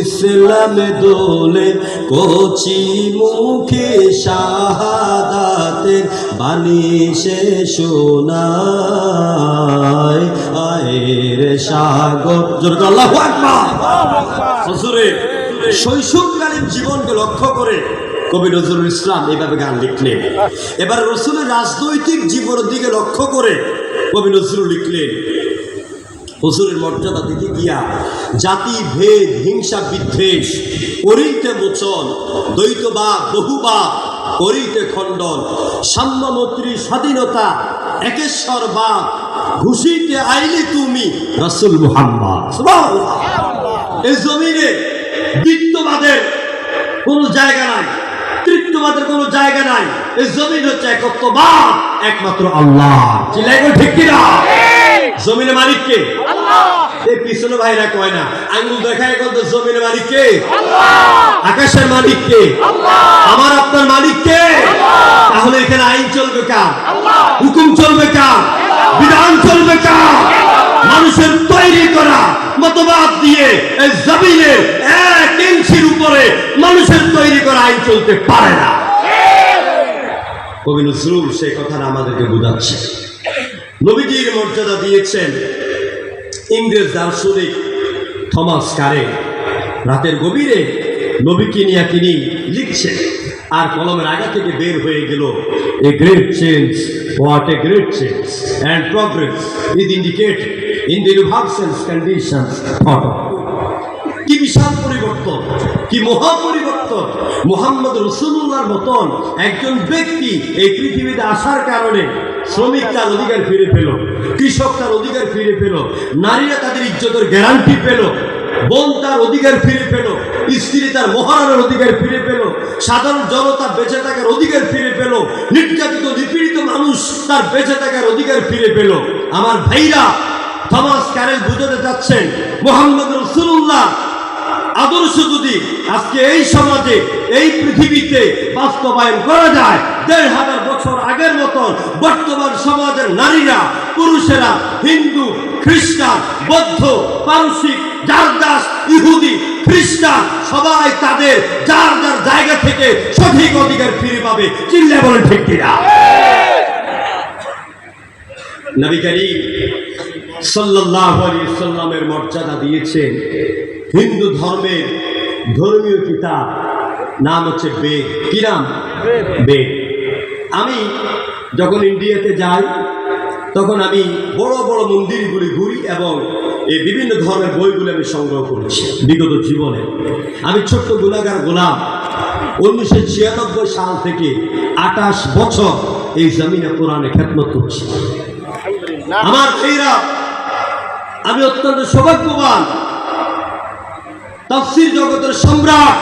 ইসলাম দোলে, কচি মুখে শাহাদাতের বাণী সে শোনায় আয়ের সাগর। জোরে আল্লাহু আকবার। হুজুরের শৈশবকালীন জীবনকে লক্ষ্য করে কবি নজরুল ইসলাম এইভাবে গান লিখলেন। এবার রাসূলের রাজনৈতিক জীবনের দিকে লক্ষ্য করে কবি নজরুল লিখলেন, হুজুরের মর্যাদা দিতে গিয়া জাতি ভেদ হিংসা বিদ্বেষ করিতে মোচন, দ্বৈতবাদ বহুবাদ করিতে খণ্ডন, সাম্যমৈত্রী স্বাধীনতা একেশ্বরবাদ ঘুষিতে আইলে তুমি রাসূল মুহাম্মদ। সুবহানাল্লাহ। এই জমিনে দ্বিত্ববাদের কোনো জায়গা নাই, তৃতীয়বাদের কোনো জায়গা নাই। এই জমিন হচ্ছে একত্ববাদ, একমাত্র আল্লাহ। চিল্লাইগো ঠিক কিনা? জমিনের মালিক কে? আল্লাহ। এই পিছনে ভাইরা কয় না, আঙ্গুল দেখায় বলতো জমিনের মালিক কে? আল্লাহ। আকাশের মালিক কে? আল্লাহ। আমার আপনার মালিক কে? আল্লাহ। তাহলে এখানে আইন চলবে কার? আল্লাহ। হুকুম চলবে কার? বিধান চলবে কার? মানুষের তৈরি করা মতবাদ দিয়ে এই জমিনে 1 ইঞ্চির উপরে মানুষের তৈরি করা আইন চলতে পারে না। কবি নজরুল সেই কথাটা আমাদেরকে বোঝাচ্ছে। নবীজির মর্যাদা দিয়েছেন ইংরেজ দার্শনিক থমাস কারে। রাতের গভীরে নবীকে নিয়ে তিনি লিখছেন, আর কলমের আগা থেকে বের হয়ে গেল, a great change, what a great change and progress is indicated in the reverse conditions thought. কি বিশাল পরিবর্তন, কি মহা পরিবর্তন! মুহাম্মদ রাসূলুল্লাহর মতন একজন ব্যক্তি এই পৃথিবীতে আসার কারণে শ্রমিক তার অধিকার ফিরে পেল, কৃষক তার অধিকার ফিরে পেল, নারীরা তাদের ইজ্জতের গ্যারান্টি পেল, বোন তার অধিকার ফিরে পেল, স্ত্রী তার মহারানার অধিকার ফিরে পেল, সাধারণ জনতা বেঁচে থাকার অধিকার ফিরে পেল, নির্যাতিত নিপীড়িত মানুষ তার বেঁচে থাকার অধিকার ফিরে পেল। আমার ভাইরা, থমাস ক্যারেল বুঝাতে যাচ্ছেন মুহাম্মদ রাসূলুল্লাহ আদর্শ যদি আজকে এই সমাজে এই পৃথিবীতে বাস্তবায়ন করা যায়, ১৫০০ বছর আগের মতন বর্তমান সমাজের নারীরা পুরুষেরা হিন্দু খ্রিস্টান বৌদ্ধ পারসিক জারদাস ইহুদি খ্রিস্টান সবাই তাদের যার যার জায়গা থেকে সঠিক অধিকার ফিরে পাবে। চিল্লায় বলেন ঠিক কিনা? নবী করিম সাল্লাল্লাহু আলাইহি ওয়াসাল্লামের মর্যাদা দিয়েছেন হিন্দু ধর্মের ধর্মীয় কিতাব, নাম হচ্ছে বেদ। কি নাম? বেদ। আমি যখন ইন্ডিয়াতে যাই তখন আমি বড় বড় মন্দিরগুলি ঘুরি এবং এই বিভিন্ন ধরনের বইগুলি আমি সংগ্রহ করেছি বিগত জীবনে। আমি ছোট্ট গুনাহগার গোলাম 1996 সাল থেকে 28 বছর এই জমিনে কোরআনে খেদমত করছি। আমার ভাইরা, আমি অত্যন্ত সৌভাগ্যবান, তাফসীর জগতের সম্রাট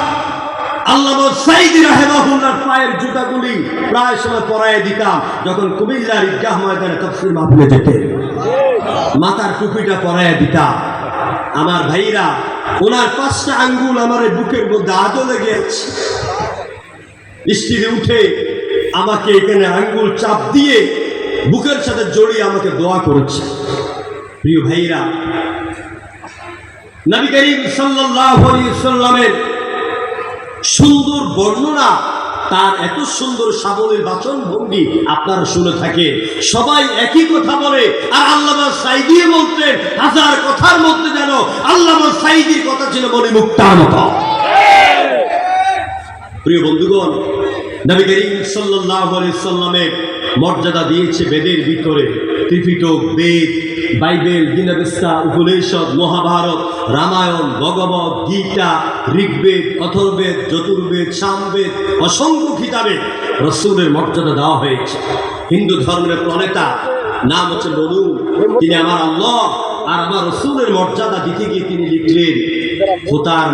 আল্লামা সাঈদী রাহিমাহুল্লাহর পায়ের জুতাগুলি প্রায় সময় পরায়ে দিতাম যখন কুমিল্লার ঈদগাহ ময়দানে তাফসীর মাহফিলে যেতেন। মাথার টুপিটা পরায়ে দিতাম। আমার ভাইরা, ওনার 5টা আঙ্গুল আমার বুকের মধ্যে আজও লেগে আছে। স্ত্রী উঠে আমাকে এখানে আঙ্গুল চাপ দিয়ে বুকের সাথে জড়িয়ে আমাকে দোয়া করেছে। প্রিয় ভাইরা, নবী করিম সাল্লাল্লাহু আলাইহি ওয়াসাল্লামের সুন্দর বর্ণনা তার এত সুন্দর সাবলীল বাচন ভঙ্গি আপনারা শুনে থাকে। সবাই একই কথা বলে, আর আল্লামা সাঈদী বলতেন হাজার কথার মধ্যে যেন আল্লামা সাঈদীর কথা ছিল বলে মুক্তার মতো। প্রিয় বন্ধুগণ, নবী করিম সাল্লাল্লাহু আলাইহি সাল্লামের মর্যাদা দিয়েছে বেদের ভিতরে ত্রিপিটক, বেদ, বাইবেল, গীতাবেস্তা, উপনিষদ, মহাভারত, রামায়ণ, ভগবত গীতা, ঋগ্বেদ, অথর্বেদ, চতুর্বেদ, সামবেদ, অসংখ্য কিতাবে রাসূলের মর্যাদা দেওয়া হয়েছে। হিন্দু ধর্মের প্রণেতা নাম হচ্ছে মনু, তিনি আমার আল্লাহ আর আমার রাসূলের মর্যাদা দিতে গিয়ে তিনি লিখলেন হোতার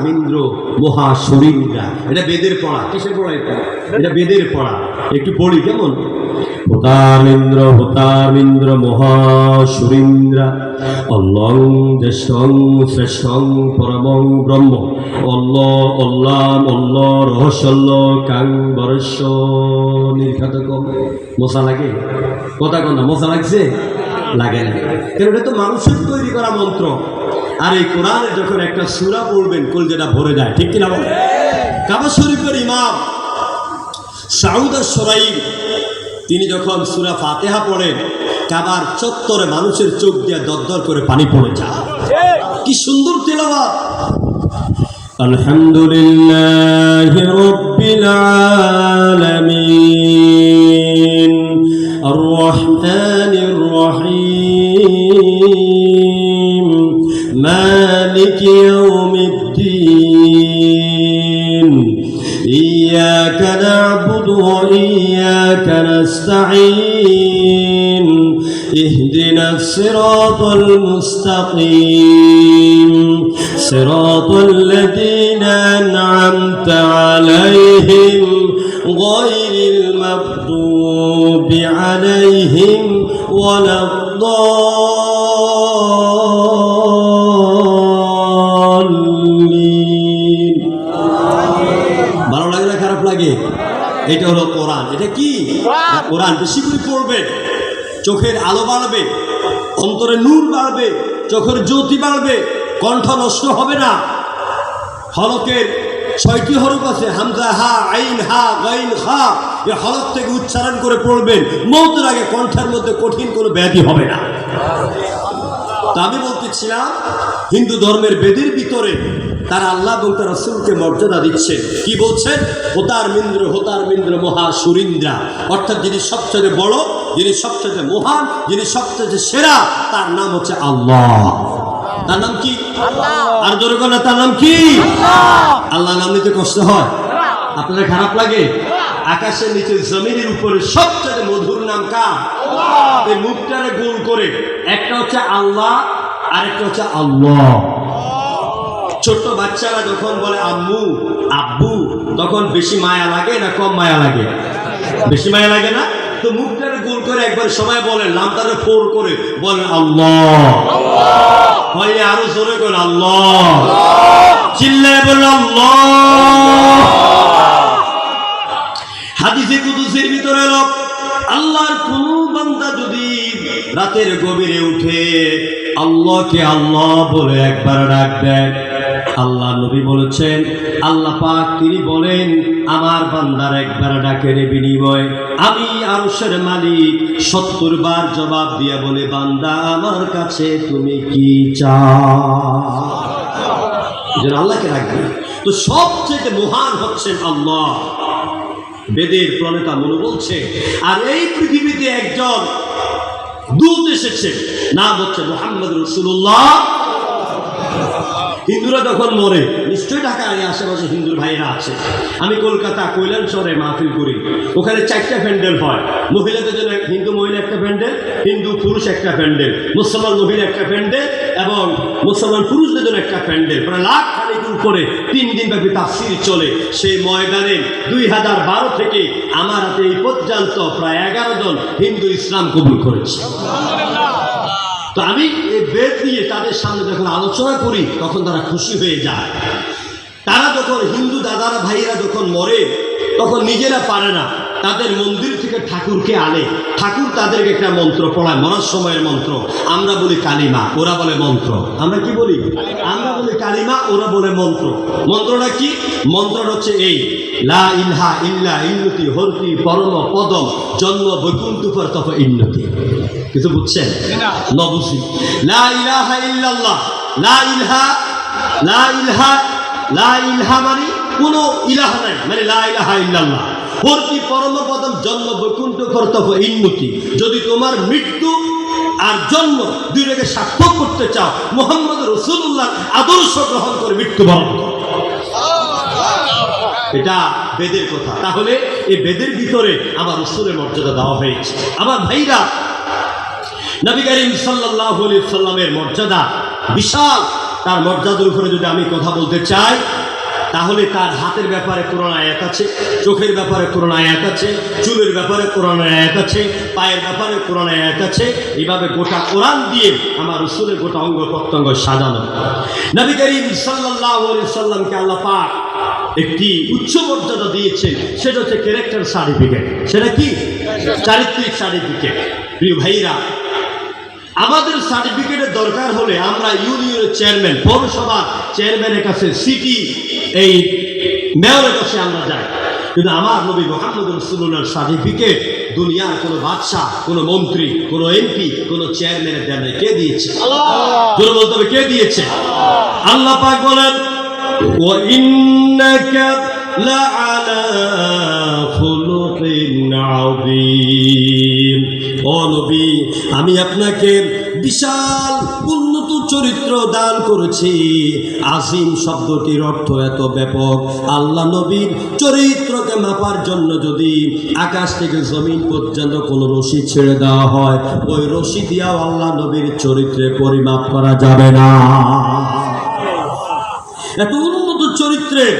মিন্দ্র মহাসুরিন্দ্রা। এটা বেদের পড়া। কিসের পড়া এটা? এটা বেদের পড়া। একটু পড়ি কেমন? হোতার মিন্দ্র মহাসুরিন্দ্রা অল্লং জ্যেষ্ঠং শ্রেষ্ঠং পরমং ব্রহ্ম অল্লাম রহস্যল্ল কাং বরস্য নির্ঘাতকম। মশা লাগে? কথা কন না, মশা লাগছে? লাগে না, কারণ এটা তো মানুষের তৈরি করা মন্ত্র। আর এই কোরআনে যখন একটা সূরা পড়বেন কলজেটা ভরে যায়, ঠিক কিনা বলেন? কাবা শরীফের ইমাম সাউদ আশ-শরাইব তিনি যখন সূরা ফাতিহা পড়েন, কাবার চত্বরে মানুষের চোখ দিয়ে দরদর করে পানি পড়ে যায়। কি সুন্দর তেলাওয়াত! আলহামদুলিল্লাহি রাব্বিল আলামিন আর রহমানির রহিম মালিকি ইয়াউমিদ্দিন ইয়্যাকা না'বুদু ওয়া ইয়্যাকা নাস্তাঈন ইহদিনাস সিরাতাল মুস্তাকিম সিরাতাল লাযীনা আন'আমতা আলাইহিম গায়রিল মাগদুবি আলাইহিম ওয়ালাদ-দাল্লিন। ভালো লাগে না খারাপ লাগে? এটা হলো কোরআন। এটা কি? কোরআন। বেশি করে পড়বেন, চোখের আলো বাড়বে, অন্তরে নূর বাড়বে, চোখের জ্যোতি বাড়বে, কণ্ঠ নষ্ট হবে না। হলকের ৬টি হরফ আছে, হামজা, হা, আইন, হা, গাইন, খা। এই হলক থেকে উচ্চারণ করে পড়বেন, মওতের আগে কণ্ঠের মধ্যে কঠিন কোনো ব্যাধি হবে না। তা আমি বলতেছিলাম, হিন্দু ধর্মের বেদের ভিতরে তারা আল্লাহ এবং তার রাসূলকে মর্যাদা দিচ্ছে। কি বলছেন? হোতার মিন্দ্র মহাসুরিন্দ্রা, অর্থাৎ যিনি সবচেয়ে বড়, যিনি সবচেয়ে মহান, যিনি সবচেয়ে সেরা, তার নাম হচ্ছে আল্লাহ। তার নাম কি? আর জোরে বলেন, তার নাম কি? আল্লাহ নাম নিতে কষ্ট হয়? আপনাদের খারাপ লাগে? আকাশের নিচে জমিনের উপরে সবচেয়ে মধুর নাম কার? এই মুখটারে গোল করে একটা হচ্ছে আল্লাহ আর একটা হচ্ছে আল্লাহ। ছোট্ট বাচ্চারা যখন বলে আম্মু, আব্বু, তখন বেশি মায়া লাগে না কম মায়া লাগে? বেশি মায়া লাগে না? তো মুখটারে গোল করে একবার সবাই বলেন, নামটারে ফোর করে বলেন আল্লাহ। হয় আরো জোরে করেন আল্লাহ, চিল্লায় বলেন আল্লাহ। হাদিসে কুদসির ভিতরে এলো, আল্লাহর কোন বান্দা যদি রাতের গভীরে উঠে আল্লাহকে আল্লাহ বলে একবার ডাক দেয়, আল্লাহ নবী বলেছেন, আল্লাহ পাক তিনি বলেন আমার বান্দার একবার ডাকের বিনিময়ে আমি আরশের মালিক ৭০ বার জবাব দিয়ে বলে, বান্দা আমার কাছে তুমি কি চাও? যেন আল্লাহকে ডাকবে। তো সবচেয়ে মহান হচ্ছেন আল্লাহ। বেদের প্রণেতা মনু বলছে, আর এই পৃথিবীতে একজন দূত এসেছে, নাম হচ্ছে মুহাম্মদ রাসূলুল্লাহ। হিন্দুরা যখন মরে, নিশ্চয়ই ঢাকার আশেপাশে হিন্দুর ভাইয়েরা আছে, আমি কলকাতা কৈলান শহরে মাহফিল করি, ওখানে 4টা প্যান্ডেল হয়। মহিলাদের জন্য হিন্দু মহিলা একটা প্যান্ডেল, হিন্দু পুরুষ একটা প্যান্ডেল, মুসলমান মহিলা একটা প্যান্ডেল এবং মুসলমান পুরুষদের জন্য একটা প্যান্ডেল। প্রায় লাখ খানিক উপরে 3 দিন ব্যাপী তাফসীর চলে। সেই ময়দানে 2012 থেকে আমার হাতে এই পর্যন্ত প্রায় 11 জন হিন্দু ইসলাম কবুল করেছে। তো আমি এই বেদ নিয়ে তাদের সামনে যখন আলোচনা করি তখন তারা খুশি হয়ে যায়। তারা যখন হিন্দু দাদারা ভাইয়েরা যখন মরে তখন নিজেরা পারে না, তাদের মন্দির থেকে ঠাকুরকে আনে, ঠাকুর তাদেরকে একটা মন্ত্র পড়ায়, মরার সময়ের মন্ত্র। আমরা বলি কালিমা, ওরা বলে মন্ত্র। আমরা কি বলি? আমরা বলি কালিমা, ওরা বলে মন্ত্র। মন্ত্রটা কি? মন্ত্রটা হচ্ছে এই, লা ইলহা ইল্লা ইন্নতি হরতি পরম পদম জন্ম বৈকুণ্ঠ তফ ইন্নতি। কিছু বুঝছেন না? বুঝি। লা ইলাহা ইল্লাল্লাহ, লা ইলহা, লা ইলহা, লা ইলহা মানে কোনো ইলাহা নাই, মানে লা ইলাহা ইল্লাল্লাহ। হরতি পরম পদম জন্ম বৈকুণ্ঠ তফ ইন্নতি। যদি তোমার মৃত্যু আর জন্ম দুইটাকে সার্থক করতে চাও, মুহাম্মদ রাসূলুল্লাহ আদর্শ গ্রহণ করে মৃত্যুবরণ করো। এটা বেদের কথা। তাহলে এই বেদের ভিতরে আমার রাসূলের মর্যাদা দেওয়া হয়েছে। আমার ভাইরা, নবী করিম সাল্লাল্লাহু আলাইহি সাল্লামের মর্যাদা বিশাল। তার মর্যাদার উপরে যদি আমি কথা বলতে চাই, তাহলে তার হাতের ব্যাপারে কোরআন আয়াত আছে, চোখের ব্যাপারে কোরআন আয়াত আছে, চুলের ব্যাপারে কোরআন আয়াত আছে, পায়ের ব্যাপারে কোরআন আয়াত আছে। এইভাবে গোটা কোরআন দিয়ে আমার রাসূলের গোটা অঙ্গ প্রত্যঙ্গ সাজানো। নবী করিম সাল্লাল্লাহু আলাইহি সাল্লামকে আল্লাহ পাক একটি উচ্চ মর্যাদা দিয়েছেন, সেটা হচ্ছে ক্যারেক্টার সার্টিফিকেট। সেটা কি? চারিত্রিক সার্টিফিকেট। প্রিয় ভাইরা, আমাদের সার্টিফিকেটের দরকার হলে আমরা ইউনিয়নের চেয়ারম্যান, পৌরসভার চেয়ারম্যানের কাছে, সিটি এই মেয়রের কাছে আমরা যাই। কিন্তু আমার নবী মুহাম্মদ রাসূলুল্লাহর সার্টিফিকেট দুনিয়ার কোনো বাদশাহ, কোনো মন্ত্রী, কোনো এমপি, কোনো চেয়ারম্যানের দেন নাই। কে দিয়েছে? জোরে বলতে হবে, কে দিয়েছে? আল্লাহ পাক বলেন, ওয়া ইন্নাকা লাআলা খুলুকিন আযীম। ও নবী, আমি আপনাকে বিশাল উন্নত চরিত্র দান করেছি। আজিম শব্দটির অর্থ এত ব্যাপক। আল্লাহ নবীর চরিত্রকে মাপার জন্য যদি আকাশ থেকে জমিন পর্যন্ত কোনো রশি ছেড়ে দেওয়া হয়, ওই রশি দিয়েও আল্লাহ নবীর চরিত্রে পরিমাপ করা যাবে না। এত উন্নত চরিত্রের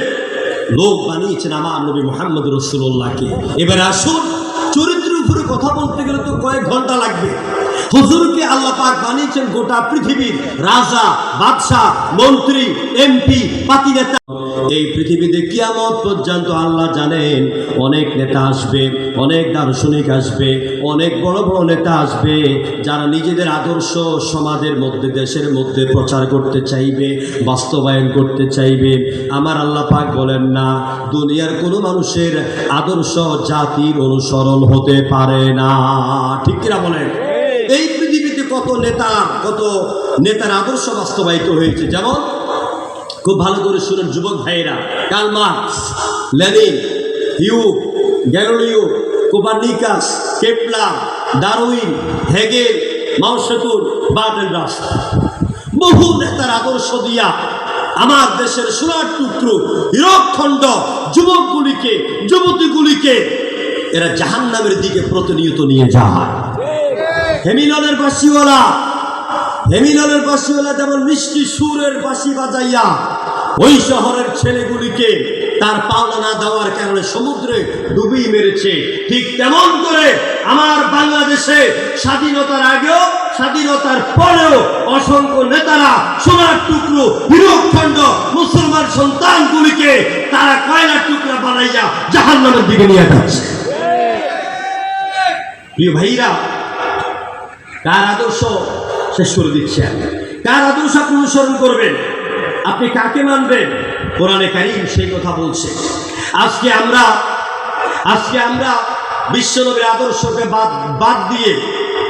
লোক বানিয়েছেন আমার নবী মুহাম্মদ রাসূলুল্লাহকে। এবার আসুন, চরিত্রের উপরে কথা বলতে গেলে তো কয়েক ঘন্টা লাগবে। হুজুরকে আল্লাহ পাক বানিয়েছেন গোটা পৃথিবীর রাজা, বাদশাহ, মন্ত্রী, এমপি, পাতি নেতা। এই পৃথিবীতে কিয়ামত পর্যন্ত আল্লাহ জানেন অনেক নেতা আসবে, অনেক দার্শনিক আসবে, অনেক বড় বড় নেতা আসবে, যারা নিজেদের আদর্শ সমাজের মধ্যে, দেশের মধ্যে প্রচার করতে চাইবে, বাস্তবায়ন করতে চাইবে। আমার আল্লাহ পাক বলেন না, দুনিয়ার কোনো মানুষের আদর্শ জাতির অনুসরণ হতে পারে না। ঠিক কিনা বলেন? এই পৃথিবীতে কত নেতার আদর্শ বাস্তবায়িত হয়েছে। যেমন খুব ভালো করে শুনেন যুবক ভাইয়েরা, কার্ল মার্কস, লেনিন, হিউগ, Galileo, Copernicus, Kepler, Darwin, Hegel, Mao Tsetung, Bertrand Russell, বহু নেতার আদর্শ দিয়া আমার দেশের সোনার টুকরো হীরকখণ্ড যুবকগুলিকে, যুবতীগুলিকে এরা জাহান্নামের দিকে প্রতিনিয়ত নিয়ে যায়। হেমিলনের বাঁশিওয়ালা যেমন মিষ্টি সুরের বাঁশি বাজাইয়া ওই শহরের ছেলেগুলিকে তার পাওনা না দেওয়ার কারণে সমুদ্রে ডুবিয়ে মেরেছে, ঠিক তেমন করে আমার বাংলাদেশে স্বাধীনতার আগেও, স্বাধীনতার পরেও অসংখ্য নেতারা সোনার টুকরো হীরকখণ্ড মুসলমান সন্তানগুলিকে তারা কয়লার টুকরা বানাইয়া জাহান্নামের দিকে নিয়ে যাচ্ছে। প্রিয় ভাইরা, কার আদর্শ শেষ করে দিচ্ছেন? কার আদর্শ আপনি অনুসরণ করবেন? আপনি কাকে মানবেন? কোরআনে কারীম সেই কথা বলছে। আজকে আমরা বিশ্বনবীর আদর্শকে বাদ দিয়ে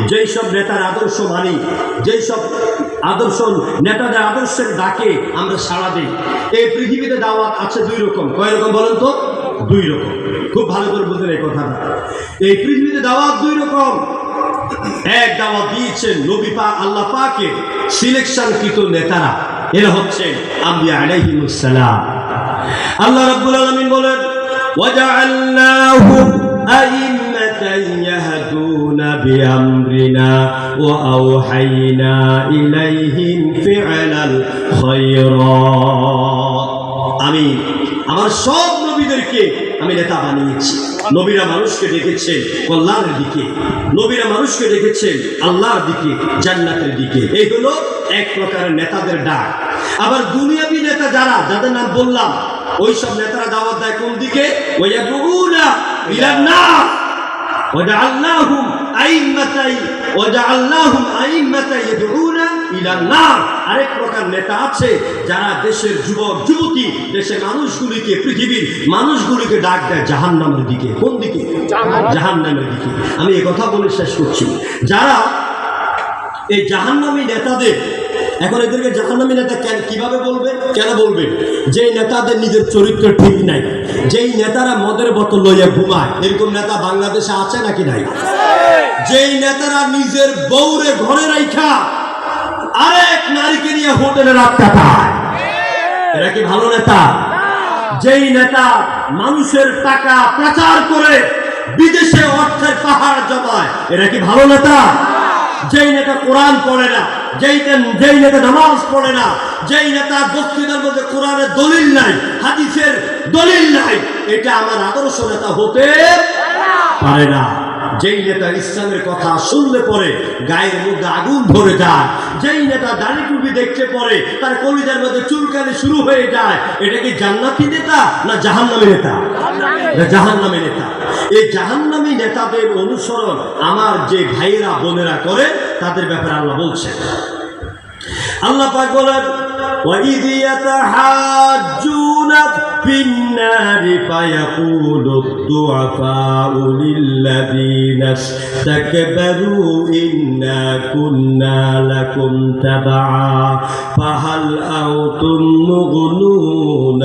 যেই সব নেতার আদর্শ মানি, যেই সব আদর্শ নেতাদের আদর্শের ডাকে আমরা সাড়া দিই। এই পৃথিবীতে দাওয়াত আছে দুই রকম। কয় রকম বলেন তো? দুই রকম। খুব ভালো করে বুঝলেন এই কথাটা। এই পৃথিবীতে দাওয়াত দুই রকম। এক দাওয়াত দিয়েছেন নবী পাক, আল্লাহ পাকের সিলেকশনকৃত নেতারা, এরা হচ্ছে আম্বিয়া আলাইহিমুস সালাম। আল্লাহ রাব্বুল আলামিন বলেন, ওয়াজআলনাহুম আইম্মাতান ইয়াহদুনা বিআমরিনা ওয়া আওহাইনা ইলাইহিম ফিআলাল খায়রাত। আমি আমার সব নবীদেরকে আমি নেতা বানিয়েছি। নবীরা মানুষকে ডেকেছেন কল্যাণের দিকে, নবীরা মানুষকে ডেকেছেন আল্লাহর দিকে, জান্নাতের দিকে। এই হলো এক প্রকারের নেতাদের ডাক। আবার দুনিয়াবী নেতা যাদের নাম বললাম, ওই সব নেতারা দাওয়াত দেয় কোন দিকে? ওয়ায়াদউনা ইলান নাস ওয়াজআলনাহুম আইম্মাতান ইয়াদউনা ইলান নার। আরেক প্রকার নেতা আছে যারা দেশের যুবক যুবতী, দেশের মানুষগুলিকে, পৃথিবীর মানুষগুলিকে ডাক দেয় জাহান্নামের দিকে। কোন দিকে? জাহান্নামের দিকে। আমি এই কথা বলে শেষ করছি। যারা এই জাহান্নামী নেতাদের, এখন এদেরকে জাহান্নামী নেতা কিভাবে বলবে, কেন বলবে? যেই নেতাদের নিজের চরিত্র ঠিক নাই, যেই নেতারা মদের বোতল লইয়া ঘুমায়, এরকম নেতা বাংলাদেশে আছে নাকি নাই? যেই নেতারা নিজের বউরে ঘরে রাইখা আরেক নারীকে নিয়ে হোটেলে রাত কাটায়, এরা কি ভালো নেতা? যেই নেতা মানুষের টাকা পাচার করে বিদেশে অর্থের পাহাড় জমায়, এরা কি ভালো নেতা? যেই নেতা কোরআন পড়ে না, যেই নেতা নামাজ পড়ে না, যেই নেতা বক্তৃতার মধ্যে কোরআনের দলিল নাই, হাদিসের দলিল নাই, এটা আমার আদর্শ নেতা হতে পারে না। যেই নেতা ইসলামের কথা শুনলে পরে গায়ের মধ্যে আগুন ধরে যায়, যেই নেতা দাড়ি টুপি দেখতে পরে তার কলিজার মধ্যে চুলকানি শুরু হয়ে যায়, এটা কি জান্নাতি নেতা না জাহান্নামী নেতা? জাহান্নামী নেতা। এই জাহান্নামী নেতাদের অনুসরণ আমার যে ভাইয়েরা বোনেরা করে, তাদের ব্যাপারে আল্লাহ বলছেন। আল্লাহ পাক বলেন, وَإِذْ يَتَحَاجُّونَ فِي النَّارِ فَيَقُولُ الضُّعَفَاءُ لِلَّذِينَ اسْتَكْبَرُوا إِنَّا كُنَّا لَكُمْ تَبَعًا فَهَلْ أَنْتُمْ مُغْنُونَ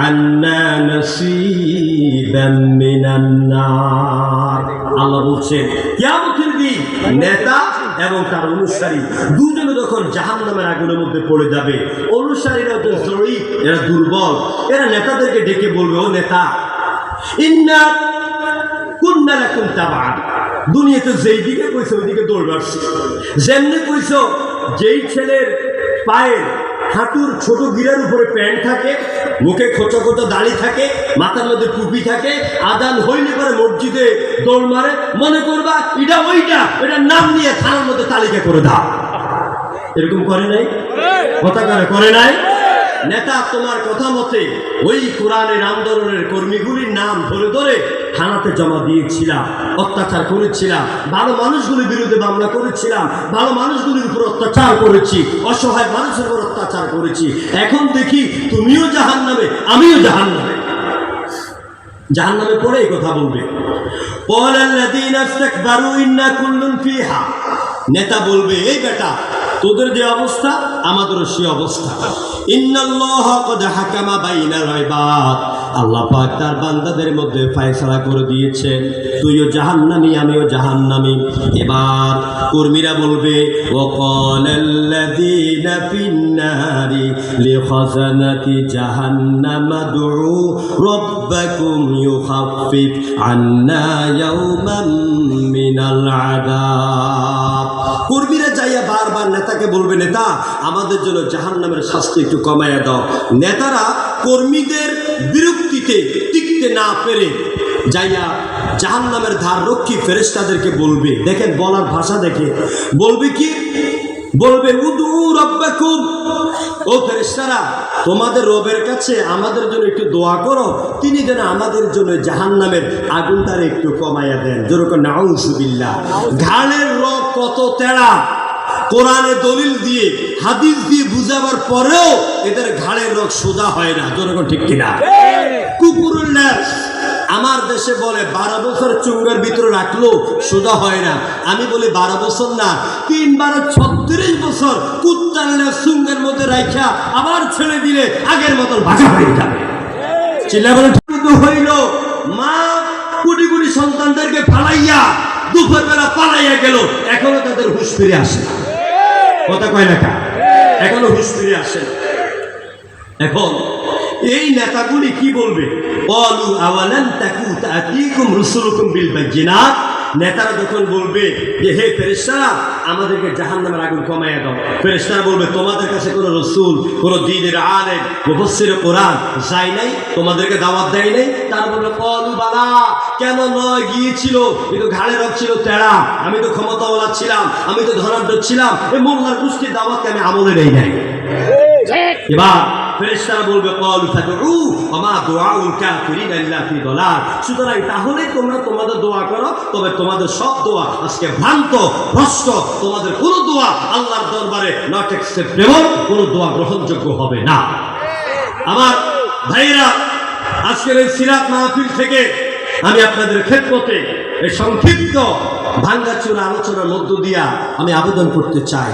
عَنَّا نَصِيبًا مِنَ النَّارِ। আল্লাহ বলছেন, কিয়ামতের দিন নেতা এবং তার অনুসারী দুজনে যখন জাহান্নামের আগুনের মধ্যে পড়ে যাবে, অনুসারীরা তো জয়ী, এরা দুর্বল, এরা নেতাদেরকে ডেকে বলবে, ও নেতা, ইন্না কুন্না লাকুম তাবাআন, দুনিয়াতে যেই দিকে কইছো ওই দিকে দৌড় মারছি। যেমনি কইছো, যেই ছেলের পায়ের হাঁটুর ছোট গিরার উপরে প্যান্ট থাকে, মুখে খোঁচা খোঁচা দাড়ি থাকে, মাথার মধ্যে টুপি থাকে, আজান হইলে পরে মসজিদে দৌড় মারে, মনে করবা এটা ওইটা, এটার নাম নিয়ে থানার মধ্যে তালিকা করে দাও। এরকম করে নাই? কথা করে নাই? নেতা তোমার কথা মতে ওই কোরআনের আন্দোলনের কর্মীগুলির নাম ধরে ধরে থানাতে জমা দিয়েছিলাম, অত্যাচার করেছিলাম, ভালো মানুষগুলির বিরুদ্ধে মামলা করেছিলাম, ভালো মানুষগুলির উপর অত্যাচার করেছি, অসহায় মানুষের উপর অত্যাচার করেছি। এখন দেখি তুমিও জাহান্নামে, আমিও জাহান্নামে। জাহান্নামে পড়ে এই কথা বলবে, নেতা বলবে, এই বেটা, তোদের যে অবস্থা আমাদেরও সে অবস্থা। ইন্নাল্লাহা ক্বাদ হাকামা বাইনাল ইবাদ, আল্লাহ পাক তার বান্দাদের মধ্যে ফয়সালা করে দিয়েছেন, তুইও জাহান্নামী আমিও জাহান্নামী। এবার কর্মীরা বলবে, ওয়াকালাল্লাযীনা ফিন-নারি লিখাযানাতি জাহান্নাম দুউ রাব্বাকুম ইউখাফফিফ আন্না ইয়াওমান মিনাল আযাব। কর্মীরা যাইয়া বারবার নেতাকে বলবে, নেতা আমাদের জন্য জাহান্নামের শাস্তি একটু কমাইয়া দাও। নেতারা কর্মীদের বিরক্তিতে টিকতে না পেরে যাইয়া জাহান্নামের ধার রক্ষী ফেরেশতাদেরকে বলবে, দেখেন বলার ভাষা দেখে, বলবে কি? বলবে, উদু রাব্বাকুম, ও ফেরেশতারা তোমাদের রবের কাছে আমাদের জন্য একটু দোয়া করো, তিনি যেন আমাদের জন্য জাহান্নামের আগুনটারে একটু কমাইয়া দেন। যেরকম নাউযুবিল্লাহ। ঘাড়ের রগ কত তেড়া, কোরআনে দলিল দিয়ে হাদিস দিয়ে বুঝাবার পরেও এদের ঘাড়ের রগ সোজা হয় না। যেরকম ঠিক কিনা? কুকুরের ন্যাস আমার দেশে বলে 12 বছর চুঙ্গার ভিতরে রাখলো সোজা হয় না। আমি বলি 12 বছর না, 3 12 36 বছর কুত্তার ন্যাস চুঙ্গার মধ্যে রাখা আবার ছেড়ে দিলে আগের মতন ভাষা হয়ে যাবে। চিল্লা বলে হইল, মা কোটি কোটি সন্তানদেরকে ফালাইয়া দুপুরবেলা পালাইয়া গেল, এখনো তাদের হুঁশ ফিরে আসে না। কথা কয় না, এখনো হুঁশ ফিরে আসে। এখন এই নেতাগুলি কি বলবে? ক্বালু আওয়ালান তাকু তা'তিকুম রুসুলুকুম বিল বায়িনাত। নেতারা যখন বলবে যে হে ফেরেশতারা আমাদেরকে জাহান্নামের আগুন কমাইয়া দাও, ফেরেশতারা বলবে তোমাদের কাছে কোনো রসুল, কোনো দ্বীনের আলেম, মুফাসসির কোরআন যায় নাই, তোমাদেরকে দাওয়াত দেয় নাই? তারা বলবে ক্বালু বালা, কেন নয়, গিয়েছিল, কিন্তু ঘাড়ে রগ ছিল তেড়া, আমি তো ক্ষমতাওয়ালা ছিলাম, আমি তো ধনাঢ্য ছিলাম, এই মোল্লার গোষ্ঠীর দাওয়াতকে আমি আমলে নেই নাই। এবার ফেরেশতারা বলবে ক্বালু ফাদউ ওয়া মা দুআউল কাফিরিনা ইল্লা ফি দালাল। সুতরাং তাহলে তোমরা তোমাদের দোয়া করো, তবে তোমাদের সব দোয়া আজকে ভ্রান্ত, ভ্রষ্ট। তোমাদের কোনো দোয়া আল্লাহর দরবারে নট অ্যাকসেপ্টেবল, কোনো দোয়া গ্রহণযোগ্য হবে না। আমার ভাইয়েরা, আজকের এই সিরাত মাহফিল থেকে আমি আপনাদের খেদমতে এই সংক্ষিপ্ত ভাঙ্গাচোরা আলোচনার মধ্য দিয়া আমি আবেদন করতে চাই,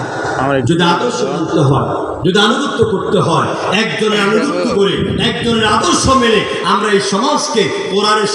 যদি আদর্শ মানতে হয়, যদি আনুগত্য করতে হয়, একজনের আনুগত্য করে, একজনের আদর্শ মেনে আমরা এই সমাজকে কোরআনের